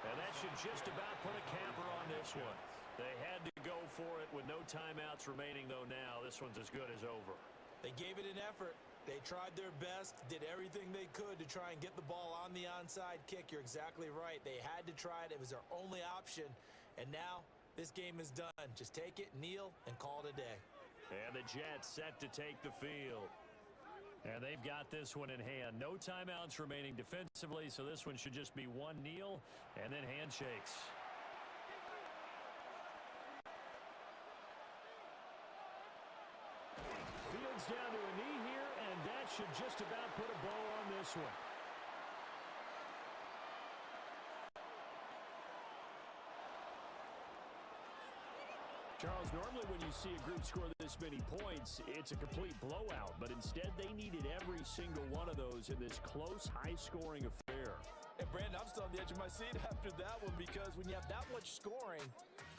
And that should just about put a capper on this one. They had to go for it with no timeouts remaining, though now. This one's as good as over. They gave it an effort. They tried their best, did everything they could to try and get the ball on the onside kick. You're exactly right. They had to try it. It was their only option. And now this game is done. Just take it, kneel, and call it a day. And the Jets set to take the field. And they've got this one in hand. No timeouts remaining defensively, so this one should just be one kneel and then handshakes. Fields down to a knee here, and that should just about put a bow on this one. Charles, normally when you see a group score this many points, it's a complete blowout. But instead, they needed every single one of those in this close, high-scoring affair. And, Brandon, I'm still on the edge of my seat after that one because when you have that much scoring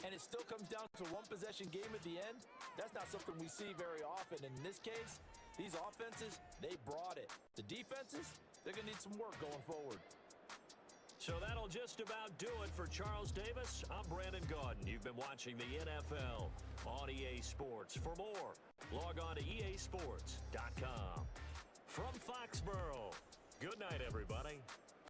and it still comes down to a one-possession game at the end, that's not something we see very often. And in this case, these offenses, they brought it. The defenses, they're going to need some work going forward. So that'll just about do it for Charles Davis. I'm Brandon Gaudin. You've been watching the NFL on EA Sports. For more, log on to easports.com. From Foxborough, good night, everybody.